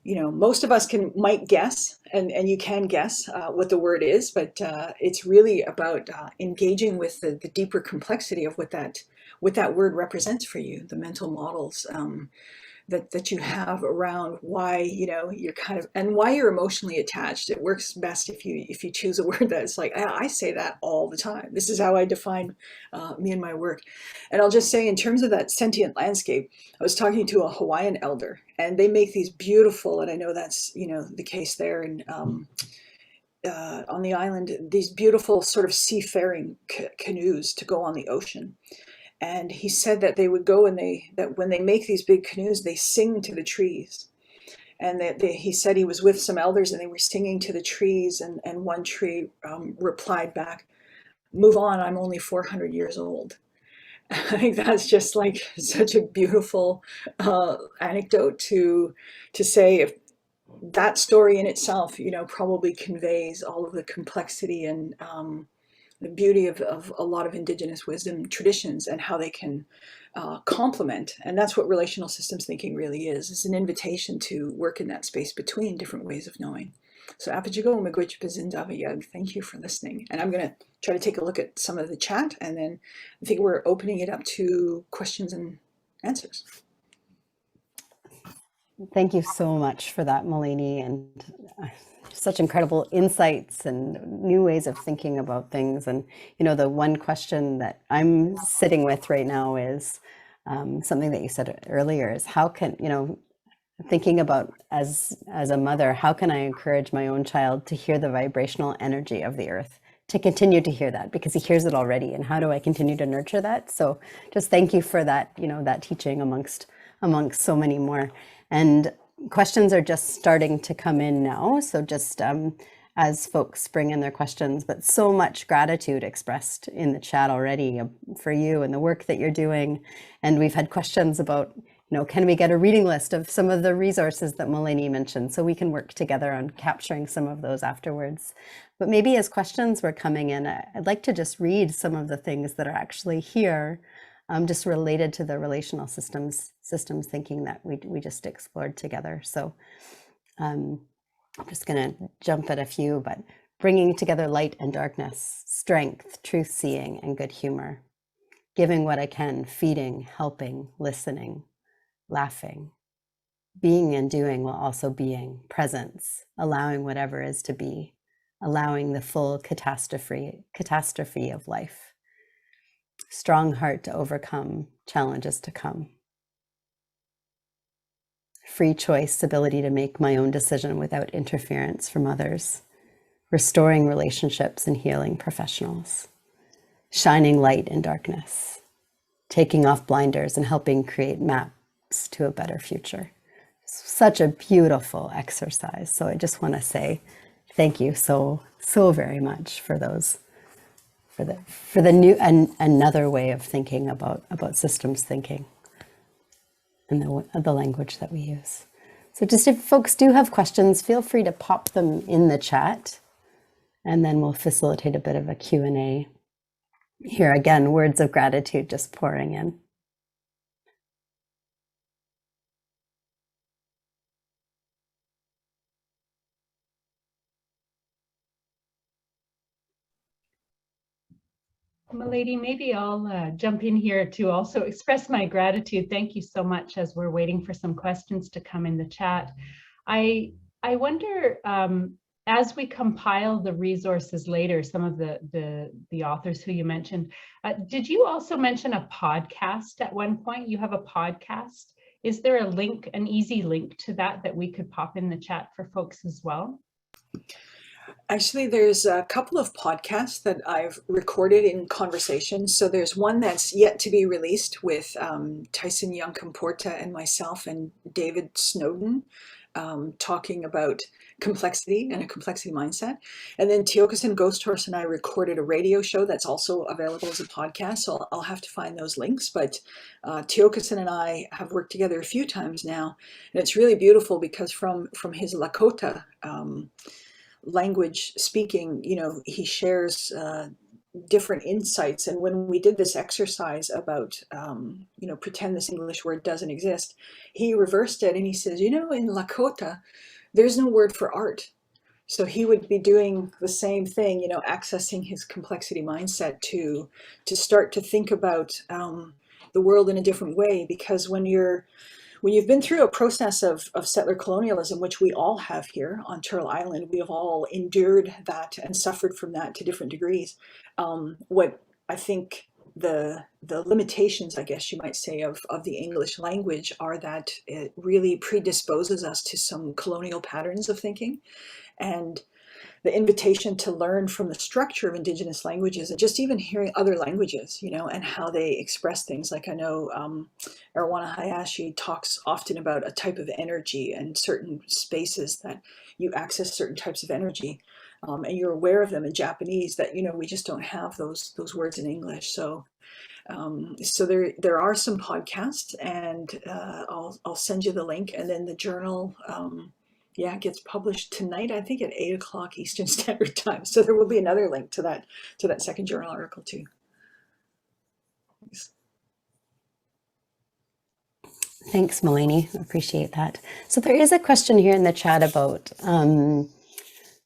You know, most of us might guess, and you can guess what the word is, but it's really about engaging with the deeper complexity of what that word represents for you, the mental models that you have around why, you know, you're kind of, and why you're emotionally attached. It works best if you choose a word that's like, I say that all the time. This is how I define me and my work. And I'll just say, in terms of that sentient landscape, I was talking to a Hawaiian elder, and they make these beautiful, and I know that's, you know, the case there, and on the island, these beautiful sort of seafaring canoes to go on the ocean. And he said that they would go, and that when they make these big canoes, they sing to the trees. And he said he was with some elders, and they were singing to the trees, and one tree replied back, "Move on, I'm only 400 years old." I think that's just like such a beautiful anecdote to say, that story in itself, you know, probably conveys all of the complexity and the beauty of a lot of Indigenous wisdom traditions and how they can complement. And that's what relational systems thinking really is. It's an invitation to work in that space between different ways of knowing. So Apijigo Miigwech Bizindavayag, thank you for listening. And I'm going to try to take a look at some of the chat, and then I think we're opening it up to questions and answers. Thank you so much for that, Melanie, and such incredible insights and new ways of thinking about things. And, you know, the one question that I'm sitting with right now is something that you said earlier is how can, you know, thinking about as a mother, how can I encourage my own child to hear the vibrational energy of the earth, to continue to hear that, because he hears it already, and how do I continue to nurture that? So just thank you for that, you know, that teaching amongst so many more. And questions are just starting to come in now. So just as folks bring in their questions, but so much gratitude expressed in the chat already for you and the work that you're doing. And we've had questions about, you know, can we get a reading list of some of the resources that Melanie mentioned so we can work together on capturing some of those afterwards. But maybe as questions were coming in, I'd like to just read some of the things that are actually here, just related to the relational systems thinking that we just explored together. So I'm just going to jump at a few, but bringing together light and darkness, strength, truth seeing, and good humor, giving what I can, feeding, helping, listening, laughing, being and doing while also being, presence, allowing whatever is to be, allowing the full catastrophe of life, strong heart to overcome challenges to come, free choice, ability to make my own decision without interference from others, restoring relationships and healing professionals, shining light in darkness, taking off blinders and helping create maps to a better future. Such a beautiful exercise. So I just want to say thank you so very much for those, for the new and another way of thinking about systems thinking and the language that we use. So just if folks do have questions, feel free to pop them in the chat, and then we'll facilitate a bit of a Q&A. Here again, words of gratitude just pouring in. Milady, maybe I'll jump in here to also express my gratitude. Thank you so much as we're waiting for some questions to come in the chat. I wonder, as we compile the resources later, some of the authors who you mentioned, did you also mention a podcast at one point? You have a podcast. Is there a link, an easy link to that we could pop in the chat for folks as well? Actually, there's a couple of podcasts that I've recorded in conversation. So there's one that's yet to be released with Tyson Youngcomporta and myself and David Snowden, talking about complexity and a complexity mindset. And then Tiokasin Ghost Horse and I recorded a radio show that's also available as a podcast. So I'll have to find those links. But Tiokasin and I have worked together a few times now. And it's really beautiful because from his Lakota language speaking, you know, he shares different insights. And when we did this exercise about, you know, pretend this English word doesn't exist, he reversed it and he says, you know, in Lakota, there's no word for art. So he would be doing the same thing, you know, accessing his complexity mindset to start to think about the world in a different way. Because when you've been through a process of settler colonialism, which we all have here on Turtle Island, we have all endured that and suffered from that to different degrees. What I think the limitations, I guess you might say, of the English language are that it really predisposes us to some colonial patterns of thinking. And the invitation to learn from the structure of Indigenous languages and just even hearing other languages, you know, and how they express things. Like I know Arowana Hayashi talks often about a type of energy and certain spaces that you access certain types of energy, and you're aware of them in Japanese that, you know, we just don't have those words in English. So so there are some podcasts, and I'll send you the link, and then the journal yeah, it gets published tonight, I think at 8 o'clock Eastern Standard Time. So there will be another link to that second journal article too. Thanks, Melanie. Appreciate that. So there is a question here in the chat about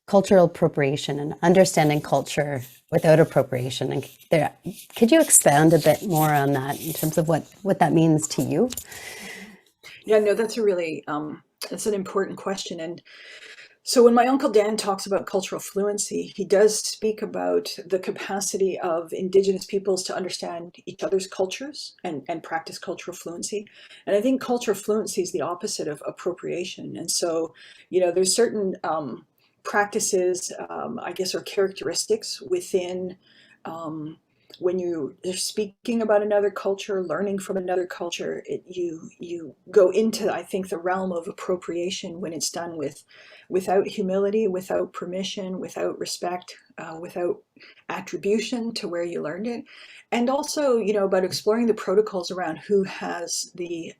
cultural appropriation and understanding culture without appropriation. And could you expand a bit more on that in terms of what that means to you? Yeah, no, that's a really, that's an important question. And so when my Uncle Dan talks about cultural fluency, he does speak about the capacity of Indigenous peoples to understand each other's cultures and practice cultural fluency. And I think cultural fluency is the opposite of appropriation. And so, there's certain practices, I guess, or characteristics within when you're speaking about another culture, learning from another culture, you go into, I think, the realm of appropriation when it's done without humility, without permission, without respect, without attribution to where you learned it. And also, about exploring the protocols around who has the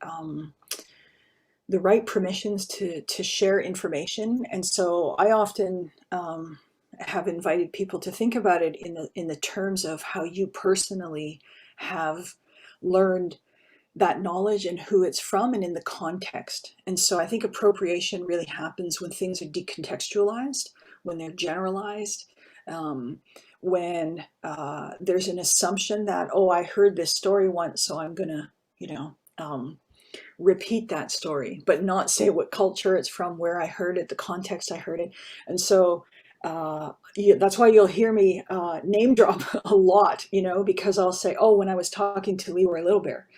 right permissions to share information. And so I often have invited people to think about it in the terms of how you personally have learned that knowledge and who it's from and in the context. And so I think appropriation really happens when things are decontextualized, when they're generalized, when there's an assumption that, oh, I heard this story once, so I'm gonna, repeat that story, but not say what culture it's from, where I heard it, the context I heard it. And so that's why you'll hear me name drop a lot, because I'll say, oh, when I was talking to Leroy Little Bear,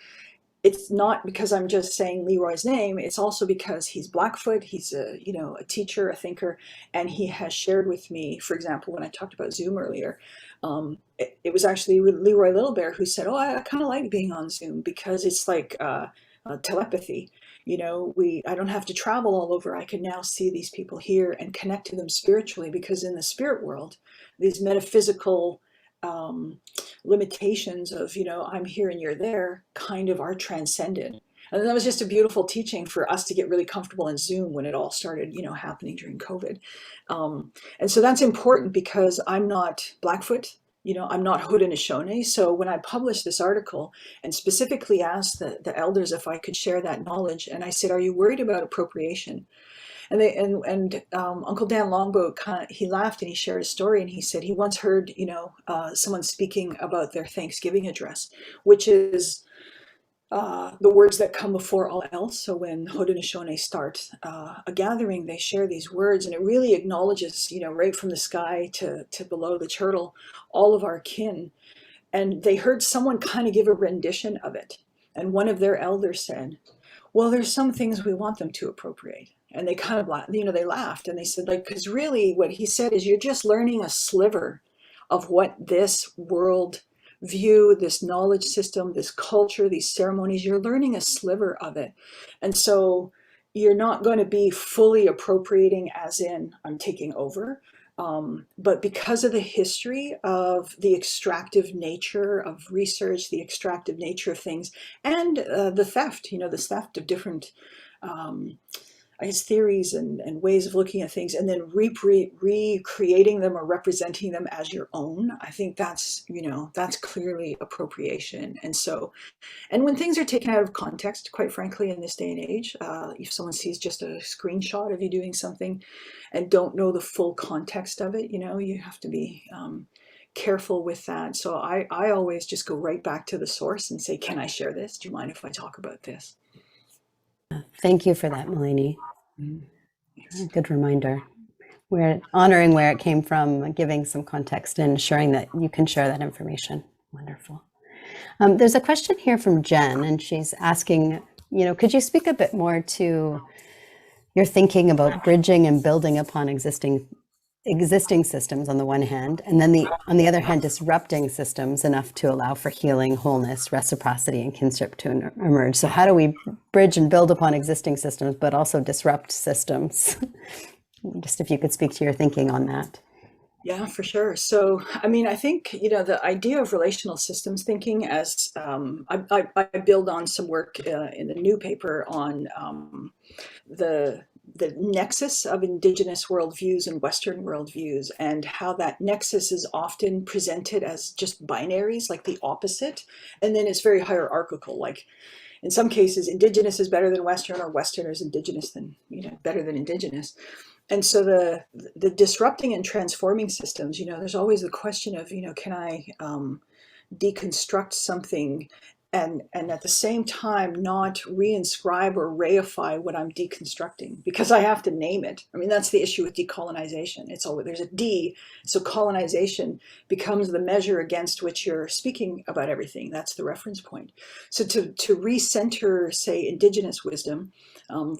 it's not because I'm just saying Leroy's name. It's also because he's Blackfoot. He's a teacher, a thinker, and he has shared with me, for example, when I talked about Zoom earlier, it was actually Leroy Little Bear who said, oh, I kind of like being on Zoom because it's like telepathy. I don't have to travel all over. I can now see these people here and connect to them spiritually, because in the spirit world, these metaphysical limitations of, I'm here and you're there kind of are transcended. And that was just a beautiful teaching for us to get really comfortable in Zoom when it all started, happening during COVID. And so that's important because I'm not Blackfoot. I'm not Haudenosaunee. So when I published this article and specifically asked the elders if I could share that knowledge, and I said, are you worried about appropriation? And Uncle Dan Longboat, he laughed and he shared a story, and he said he once heard, someone speaking about their Thanksgiving address, which is the words that come before all else. So when Haudenosaunee start a gathering, they share these words, and it really acknowledges, right from the sky to below the turtle, all of our kin. And they heard someone kind of give a rendition of it. And one of their elders said, well, there's some things we want them to appropriate. And they kind of, they laughed, and they said, because really what he said is, you're just learning a sliver of what this world view, this knowledge system, this culture, these ceremonies, you're learning a sliver of it. And so you're not going to be fully appropriating as in I'm taking over. But because of the history of the extractive nature of research, the extractive nature of things, and the theft, the theft of different theories and ways of looking at things, and then recreating them or representing them as your own, I think that's clearly appropriation. And when things are taken out of context, quite frankly, in this day and age, if someone sees just a screenshot of you doing something and don't know the full context of it, you have to be careful with that. So I always just go right back to the source and say, can I share this? Do you mind if I talk about this? Thank you for that, Melanie. Good reminder. We're honoring where it came from, giving some context, and ensuring that you can share that information. Wonderful. There's a question here from Jen, and she's asking, could you speak a bit more to your thinking about bridging and building upon existing systems on the one hand, and then on the other hand, disrupting systems enough to allow for healing, wholeness, reciprocity, and kinship to emerge. So how do we bridge and build upon existing systems, but also disrupt systems? Just if you could speak to your thinking on that. Yeah, for sure. So, I think, the idea of relational systems thinking, as I build on some work in the new paper on the nexus of Indigenous worldviews and Western worldviews, and how that nexus is often presented as just binaries, like the opposite, and then it's very hierarchical. Like in some cases, Indigenous is better than Western, or Western is Indigenous than, better than Indigenous. And so the disrupting and transforming systems, there's always the question of, can I deconstruct something and at the same time not reinscribe or reify what I'm deconstructing, because I have to name it. I mean, that's the issue with decolonization. It's always, there's a D, so colonization becomes the measure against which you're speaking about everything. That's the reference point. So to recenter, say, Indigenous wisdom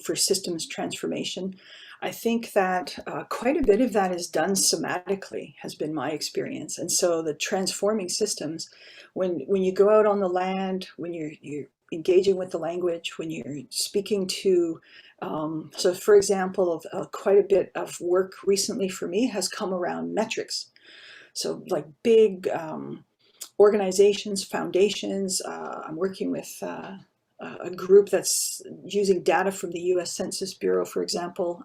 for systems transformation, I think that quite a bit of that is done somatically, has been my experience. And so the transforming systems, when you go out on the land, when you're engaging with the language, when you're speaking to, so for example, quite a bit of work recently for me has come around metrics. So like big organizations, foundations, I'm working with a group that's using data from the US Census Bureau, for example,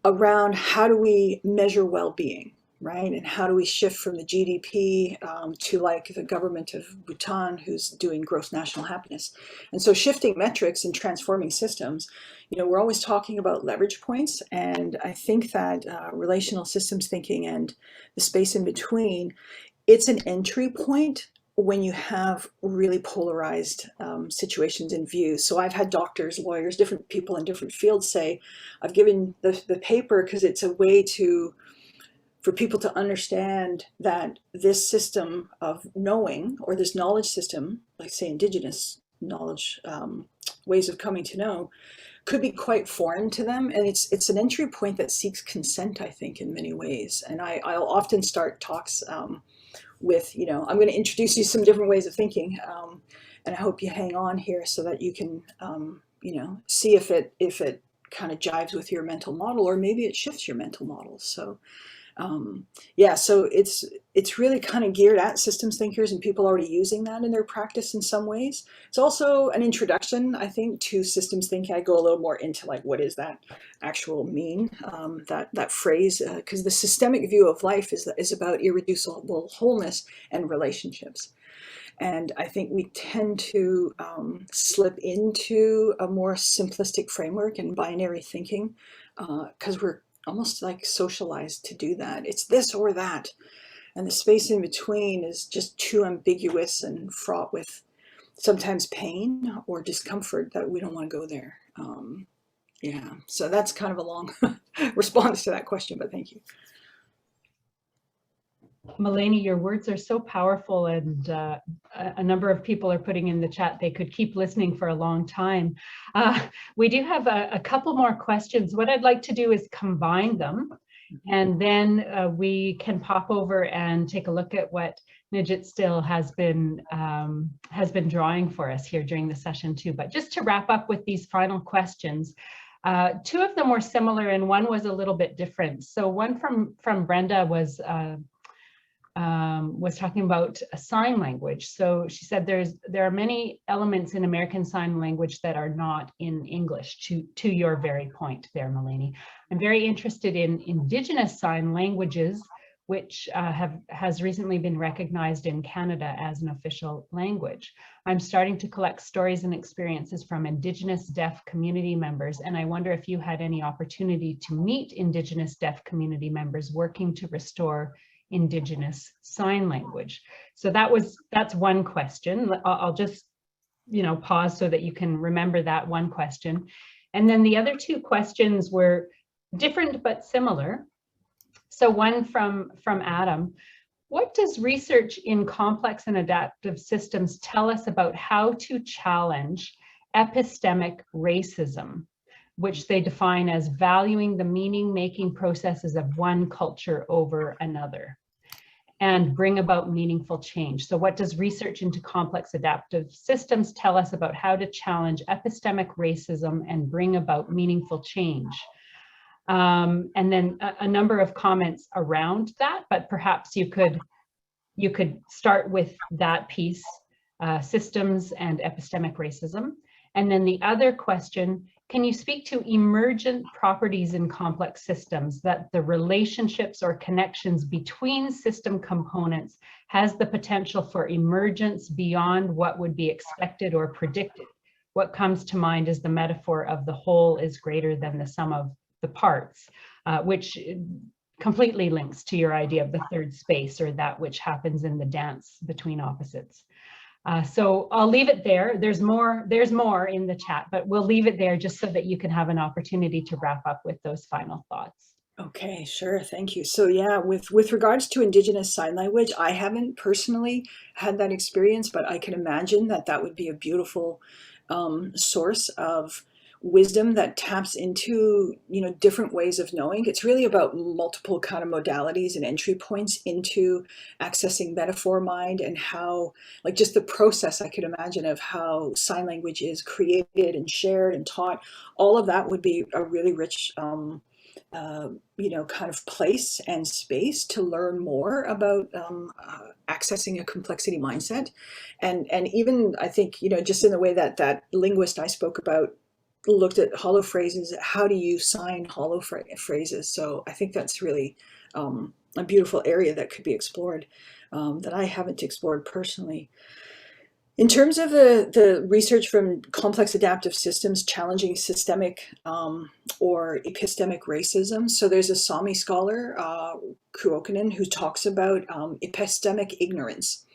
around how do we measure well-being, right? And how do we shift from the GDP to like the government of Bhutan, who's doing gross national happiness. And so shifting metrics and transforming systems, we're always talking about leverage points. And I think that relational systems thinking and the space in between, it's an entry point when you have really polarized situations in view. So I've had doctors, lawyers, different people in different fields say, I've given the paper because it's a way for people to understand that this system of knowing, or this knowledge system, like say Indigenous knowledge, ways of coming to know, could be quite foreign to them. And it's an entry point that seeks consent, I think, in many ways. And I'll often start talks with, I'm going to introduce you some different ways of thinking, and I hope you hang on here so that you can, see if it kind of jives with your mental model, or maybe it shifts your mental model. So, so it's really kind of geared at systems thinkers and people already using that in their practice in some ways. It's also an introduction, I think, to systems thinking. I go a little more into like, what does that actual mean, that phrase, because the systemic view of life is about irreducible wholeness and relationships. And I think we tend to slip into a more simplistic framework and binary thinking because we're almost like socialized to do that. It's this or that. And the space in between is just too ambiguous and fraught with sometimes pain or discomfort that we don't want to go there. So that's kind of a long response to that question, but thank you. Melanie, your words are so powerful, and a number of people are putting in the chat they could keep listening for a long time. We do have a couple more questions. What I'd like to do is combine them, and then we can pop over and take a look at what Nijit still has been drawing for us here during the session too. But just to wrap up with these final questions, two of them were similar and one was a little bit different. So one from Brenda was talking about a sign language. So she said there are many elements in American Sign Language that are not in English, to your very point there, Melanie. I'm very interested in Indigenous sign languages, which has recently been recognized in Canada as an official language. I'm starting to collect stories and experiences from Indigenous deaf community members, and I wonder if you had any opportunity to meet Indigenous deaf community members working to restore Indigenous sign language. So that's one question. I'll just pause so that you can remember that one question. And then the other two questions were different but similar. So one from Adam: what does research in complex and adaptive systems tell us about how to challenge epistemic racism, which they define as valuing the meaning-making processes of one culture over another, and bring about meaningful change? So what does research into complex adaptive systems tell us about how to challenge epistemic racism and bring about meaningful change? And then a number of comments around that, but perhaps you could start with that piece, systems and epistemic racism. And then the other question Can you speak to emergent properties in complex systems, that the relationships or connections between system components has the potential for emergence beyond what would be expected or predicted? What comes to mind is the metaphor of the whole is greater than the sum of the parts, which completely links to your idea of the third space, or that which happens in the dance between opposites. So I'll leave it there. There's more in the chat, but we'll leave it there just so that you can have an opportunity to wrap up with those final thoughts. Okay, sure. Thank you. So yeah, with regards to Indigenous Sign Language, I haven't personally had that experience, but I can imagine that that would be a beautiful source of wisdom that taps into, different ways of knowing. It's really about multiple kind of modalities and entry points into accessing metaphor mind, and how, like, just the process I could imagine of how sign language is created and shared and taught. All of that would be a really rich kind of place and space to learn more about accessing a complexity mindset. And even, I think, just in the way that that linguist I spoke about looked at hollow phrases, how do you sign hollow phrases? So I think that's really a beautiful area that could be explored, that I haven't explored personally. In terms of the research from complex adaptive systems challenging systemic or epistemic racism, so there's a Sami scholar, Kuokkanen, who talks about epistemic ignorance.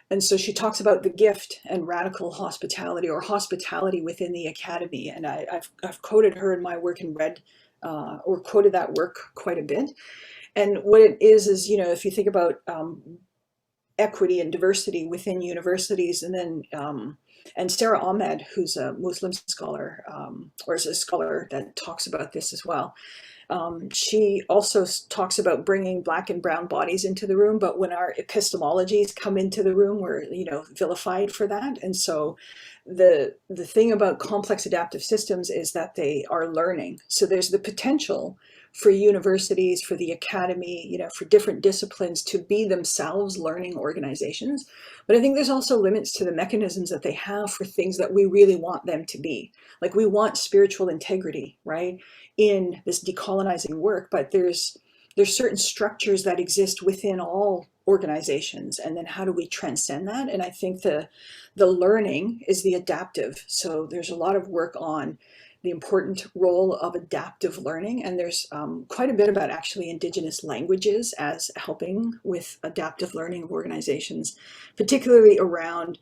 And so she talks about the gift and radical hospitality, or hospitality within the academy. And I've quoted her in my work and read or quoted that work quite a bit. And what it is, if you think about equity and diversity within universities, and then and Sarah Ahmed, who's a Muslim scholar, or is a scholar that talks about this as well. She also talks about bringing Black and brown bodies into the room, but when our epistemologies come into the room, we're vilified for that. And so the thing about complex adaptive systems is that they are learning. So there's the potential for universities, for the academy, for different disciplines to be themselves learning organizations. But I think there's also limits to the mechanisms that they have for things that we really want them to be. Like, we want spiritual integrity, right, in this decolonizing work, but there's certain structures that exist within all organizations. And then how do we transcend that? And I think the learning is the adaptive. So there's a lot of work on the important role of adaptive learning. And there's quite a bit about actually Indigenous languages as helping with adaptive learning of organizations, particularly around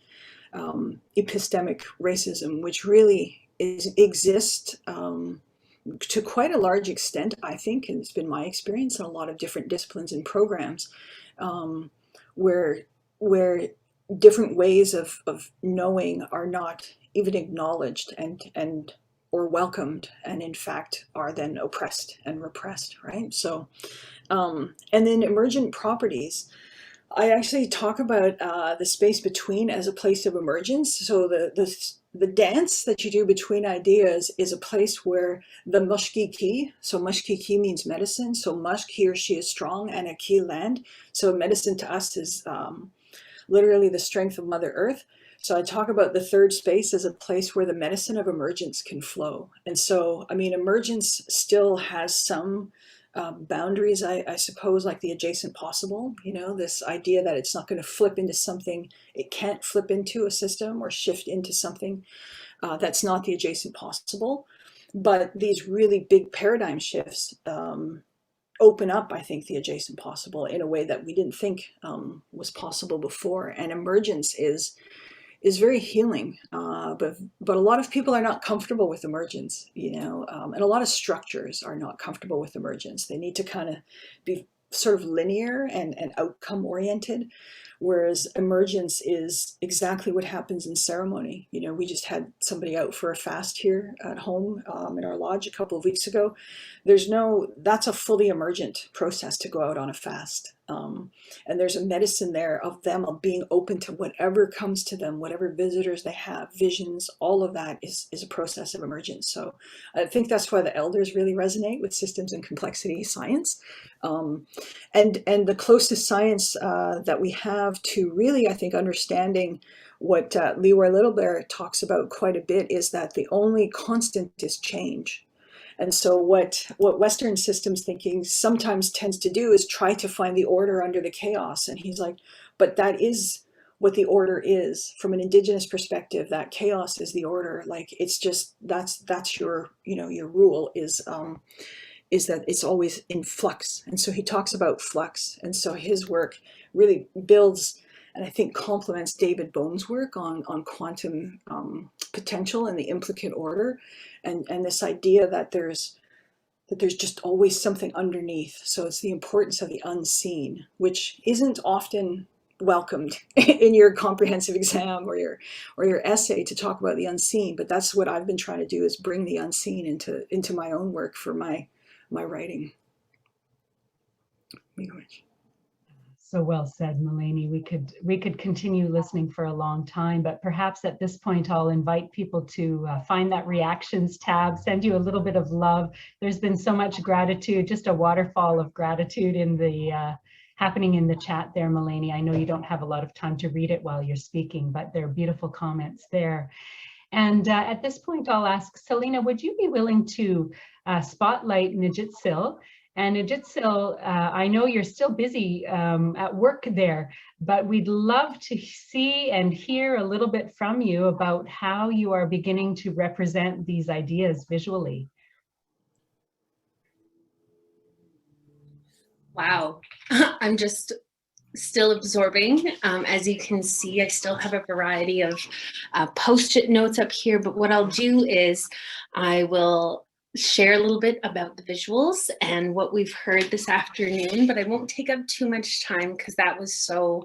epistemic racism, which really exists to quite a large extent, I think, and it's been my experience in a lot of different disciplines and programs, where different ways of knowing are not even acknowledged and or welcomed, and in fact are then oppressed and repressed, right? So, and then emergent properties. I actually talk about the space between as a place of emergence. So the dance that you do between ideas is a place where the mushki ki, so mushki ki means medicine, so mushk, he or she is strong, and a ki, land. So medicine to us is literally the strength of Mother Earth. So I talk about the third space as a place where the medicine of emergence can flow. And so, I mean, emergence still has some boundaries, I suppose, like the adjacent possible, this idea that it's not going to flip into something, it can't flip into a system or shift into something that's not the adjacent possible. But these really big paradigm shifts open up, I think, the adjacent possible in a way that we didn't think was possible before. And emergence is very healing, but a lot of people are not comfortable with emergence, and a lot of structures are not comfortable with emergence. They need to kind of be sort of linear and outcome oriented, whereas emergence is exactly what happens in ceremony. We just had somebody out for a fast here at home in our lodge a couple of weeks ago. That's a fully emergent process to go out on a fast. And there's a medicine there of them of being open to whatever comes to them, whatever visitors they have, visions, all of that is a process of emergence. So I think that's why the elders really resonate with systems and complexity science. And the closest science that we have to really, I think, understanding what Leroy Littlebear talks about quite a bit is that the only constant is change. And so what Western systems thinking sometimes tends to do is try to find the order under the chaos. And he's like, but that is what the order is. From an Indigenous perspective, that chaos is the order. Like, it's just, that's your, you know, your rule is that it's always in flux. And so he talks about flux. And so his work really builds, and I think complements David Bone's work on quantum potential and the implicate order, and this idea that there's just always something underneath. So it's the importance of the unseen, which isn't often welcomed in your comprehensive exam or your essay, to talk about the unseen. But that's what I've been trying to do, is bring the unseen into my own work for my writing. So well said, Melanie. We could continue listening for a long time, but perhaps at this point I'll invite people to find that reactions tab, send you a little bit of love. There's been so much gratitude, just a waterfall of gratitude in the happening in the chat there, Melanie. I know you don't have a lot of time to read it while you're speaking, but there are beautiful comments there. And at this point, I'll ask Selena, would you be willing to spotlight Nijitsil? And Nijitsil, I know you're still busy at work there, but we'd love to see and hear a little bit from you about how you are beginning to represent these ideas visually. Wow, I'm just still absorbing. As you can see, I still have a variety of post-it notes up here, but what I'll do is I will share a little bit about the visuals and what we've heard this afternoon, but I won't take up too much time because that was so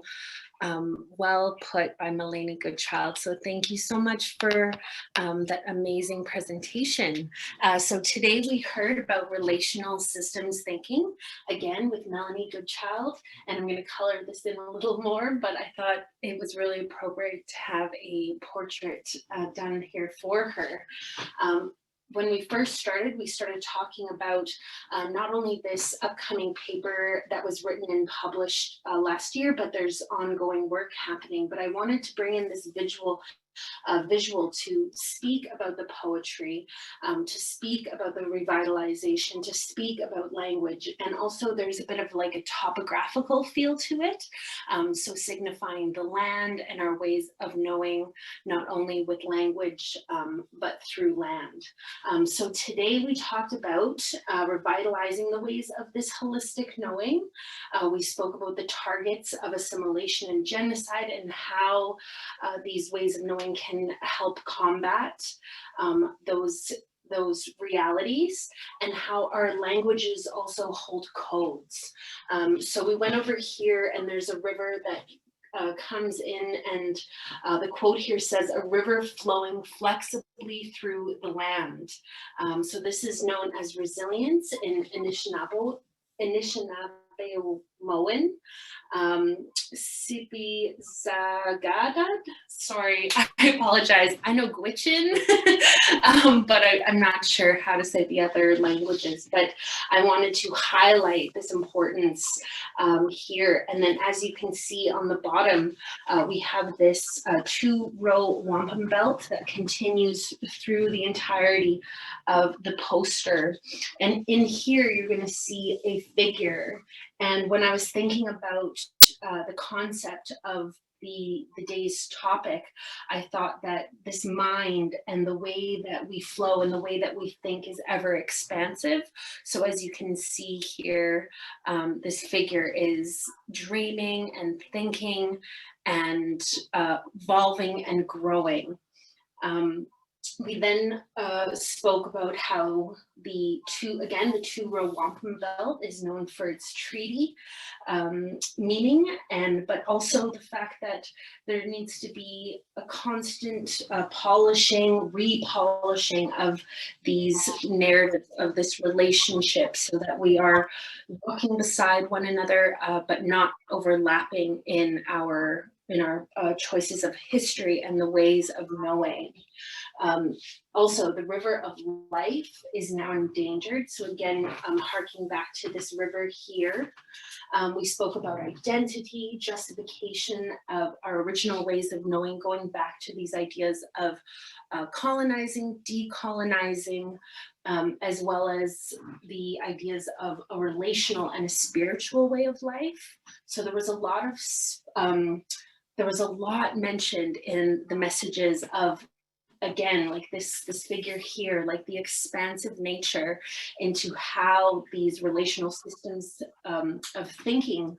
well put by Melanie Goodchild. So thank you so much for that amazing presentation. So today we heard about relational systems thinking, again with Melanie Goodchild, and I'm going to color this in a little more, but I thought it was really appropriate to have a portrait done here for her. When we first started, we started talking about not only this upcoming paper that was written and published last year, but there's ongoing work happening. But I wanted to bring in this visual to speak about the poetry, to speak about the revitalization, to speak about language. And also there's a bit of like a topographical feel to it. So signifying the land and our ways of knowing, not only with language, but through land. So today we talked about revitalizing the ways of this holistic knowing. We spoke about the targets of assimilation and genocide and how these ways of knowing can help combat those realities, and how our languages also hold codes. So we went over here, and there's a river that comes in, and the quote here says, "A river flowing flexibly through the land." So this is known as resilience in Anishinaabe Moan. Sipi Zagadad. Sorry, I apologize. I know Gwich'in, but I'm not sure how to say the other languages. But I wanted to highlight this importance here. And then, as you can see on the bottom, we have this 2-row wampum belt that continues through the entirety of the poster. And in here, you're going to see a figure. And when I was thinking about the concept of the day's topic, I thought that this mind and the way that we flow and the way that we think is ever expansive. So as you can see here, this figure is dreaming and thinking and evolving and growing. We then spoke about how the 2-row wampum belt is known for its treaty meaning, but also the fact that there needs to be a constant polishing, repolishing of these narratives of this relationship, so that we are walking beside one another, but not overlapping in our choices of history and the ways of knowing. Also, the river of life is now endangered. So again, harking back to this river here, we spoke about identity, justification of our original ways of knowing, going back to these ideas of colonizing, decolonizing, as well as the ideas of a relational and a spiritual way of life. So there was a lot mentioned in the messages of, again, like this figure here, like the expansive nature into how these relational systems of thinking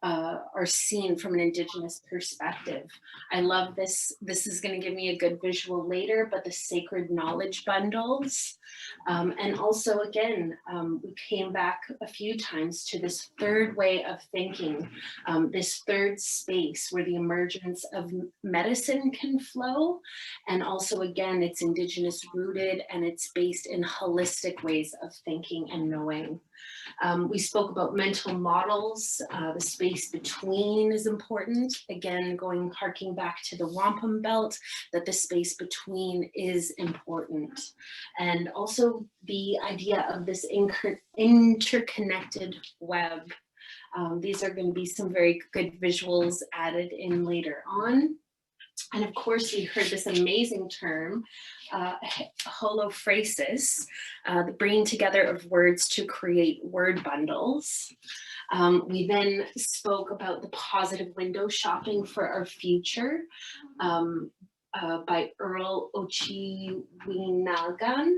are seen from an Indigenous perspective. I love this. This is going to give me a good visual later, but the sacred knowledge bundles. And also, again, we came back a few times to this third way of thinking, this third space where the emergence of medicine can flow. And also, again, it's Indigenous rooted and it's based in holistic ways of thinking and knowing. We spoke about mental models. The space between is important. Again, harking back to the wampum belt, that the space between is important. And also the idea of this interconnected web. These are going to be some very good visuals added in later on. And of course, we heard this amazing term, holophrasis, the bringing together of words to create word bundles. We then spoke about the positive window shopping for our future by Earl Ochiwinagan.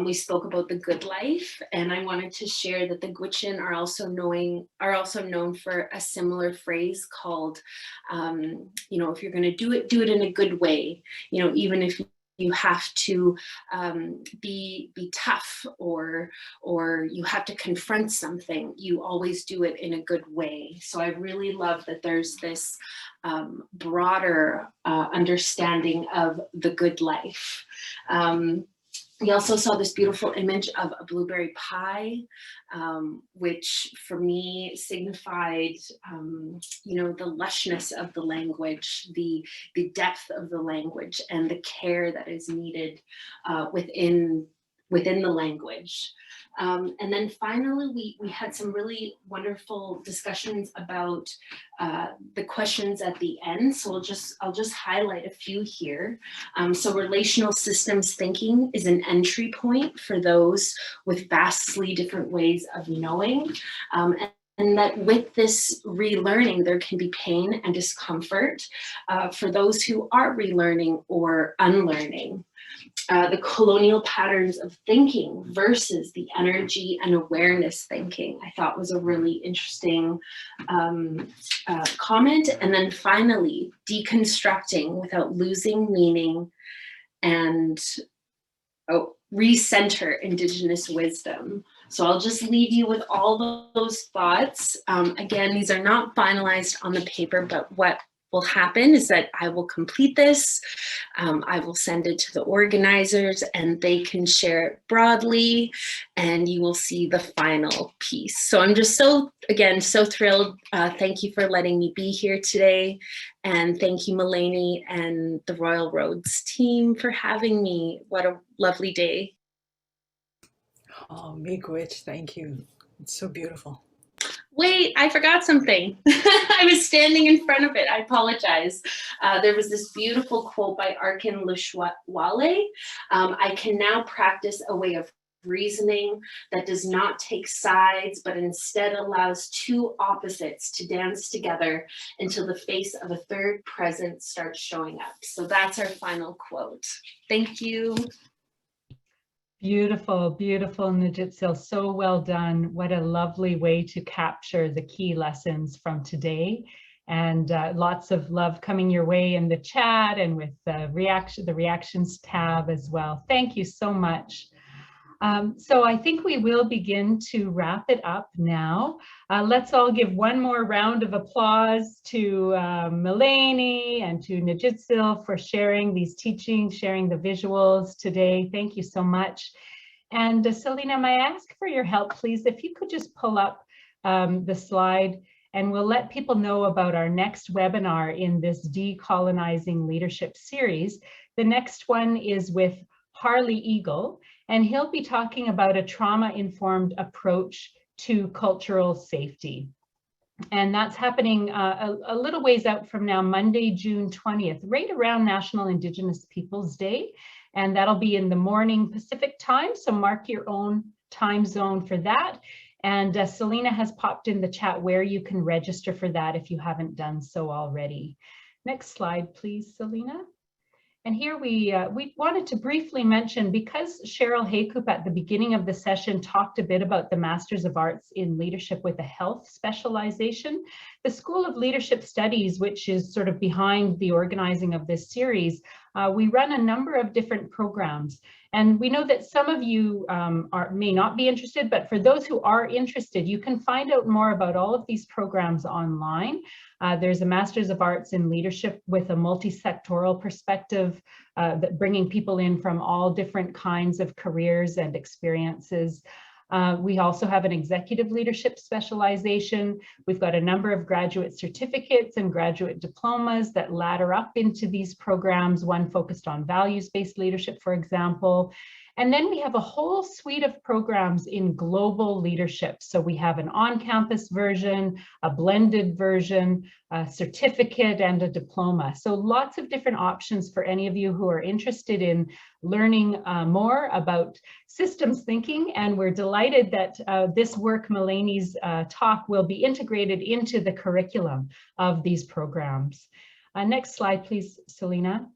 We spoke about the good life, and I wanted to share that the Gwich'in are also known for a similar phrase called, if you're going to do it in a good way. Even if you have to be tough or you have to confront something, you always do it in a good way. So I really love that there's this broader understanding of the good life. We also saw this beautiful image of a blueberry pie, which for me signified, the lushness of the language, the depth of the language, and the care that is needed within the language. And then finally, we had some really wonderful discussions about the questions at the end. So I'll just highlight a few here. So relational systems thinking is an entry point for those with vastly different ways of knowing. And that with this relearning, there can be pain and discomfort for those who are relearning or unlearning. The colonial patterns of thinking versus the energy and awareness thinking, I thought was a really interesting comment. And then finally, deconstructing without losing meaning and recenter Indigenous wisdom. So I'll just leave you with all those thoughts. Again, these are not finalized on the paper, but what will happen is that I will complete this. I will send it to the organizers and they can share it broadly and you will see the final piece. So I'm just so thrilled. Thank you for letting me be here today. And thank you, Melanie and the Royal Roads team for having me. What a lovely day. Oh, Miigwech, thank you. It's so beautiful. Wait, I forgot something. I was standing in front of it. I apologize. There was this beautiful quote by Arkin Lushwale. I can now practice a way of reasoning that does not take sides, but instead allows two opposites to dance together until the face of a third present starts showing up. So that's our final quote. Thank you. Beautiful, beautiful, Nijitsil. So well done. What a lovely way to capture the key lessons from today. And lots of love coming your way in the chat and with the reactions tab as well. Thank you so much. So I think we will begin to wrap it up now. Let's all give one more round of applause to Melanie and to Nijitsil for sharing these teachings, sharing the visuals today. Thank you so much. And Selena, may I ask for your help, please? If you could just pull up the slide and we'll let people know about our next webinar in this Decolonizing Leadership Series. The next one is with Harley Eagle, and he'll be talking about a trauma-informed approach to cultural safety. And that's happening a little ways out from now, Monday, June 20th, right around National Indigenous Peoples Day. And that'll be in the morning Pacific time, so mark your own time zone for that. And Selena has popped in the chat where you can register for that if you haven't done so already. Next slide, please, Selena. And here we wanted to briefly mention, because Cheryl Haycoop at the beginning of the session talked a bit about the Masters of Arts in Leadership with a Health specialization, the School of Leadership Studies, which is sort of behind the organizing of this series, we run a number of different programs. And we know that some of you may not be interested, but for those who are interested, you can find out more about all of these programs online. There's a Masters of Arts in Leadership with a multi-sectoral perspective, that bringing people in from all different kinds of careers and experiences. We also have an executive leadership specialization. We've got a number of graduate certificates and graduate diplomas that ladder up into these programs, one focused on values-based leadership, for example. And then we have a whole suite of programs in global leadership. So we have an on-campus version, a blended version, a certificate, and a diploma. So lots of different options for any of you who are interested in learning more about systems thinking. And we're delighted that this work, Melanie's talk, will be integrated into the curriculum of these programs. Next slide, please, Selena.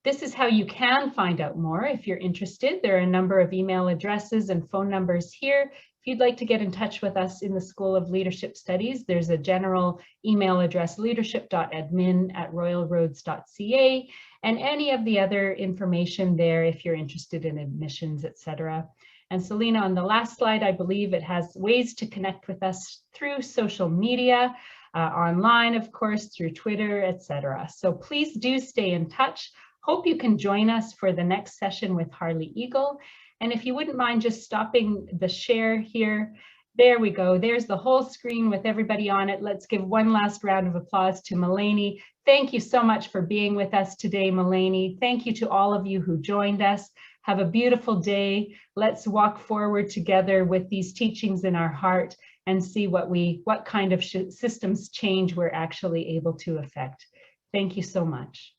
This is how you can find out more if you're interested. There are a number of email addresses and phone numbers here. If you'd like to get in touch with us in the School of Leadership Studies, there's a general email address, leadership.admin@royalroads.ca, and any of the other information there if you're interested in admissions, etc. And Selena, on the last slide, I believe it has ways to connect with us through social media, online, of course, through Twitter, etc. So please do stay in touch. Hope you can join us for the next session with Harley Eagle. And if you wouldn't mind just stopping the share here. There we go. There's the whole screen with everybody on it. Let's give one last round of applause to Melanie. Thank you so much for being with us today, Melanie. Thank you to all of you who joined us. Have a beautiful day. Let's walk forward together with these teachings in our heart and see what kind of systems change we're actually able to affect. Thank you so much.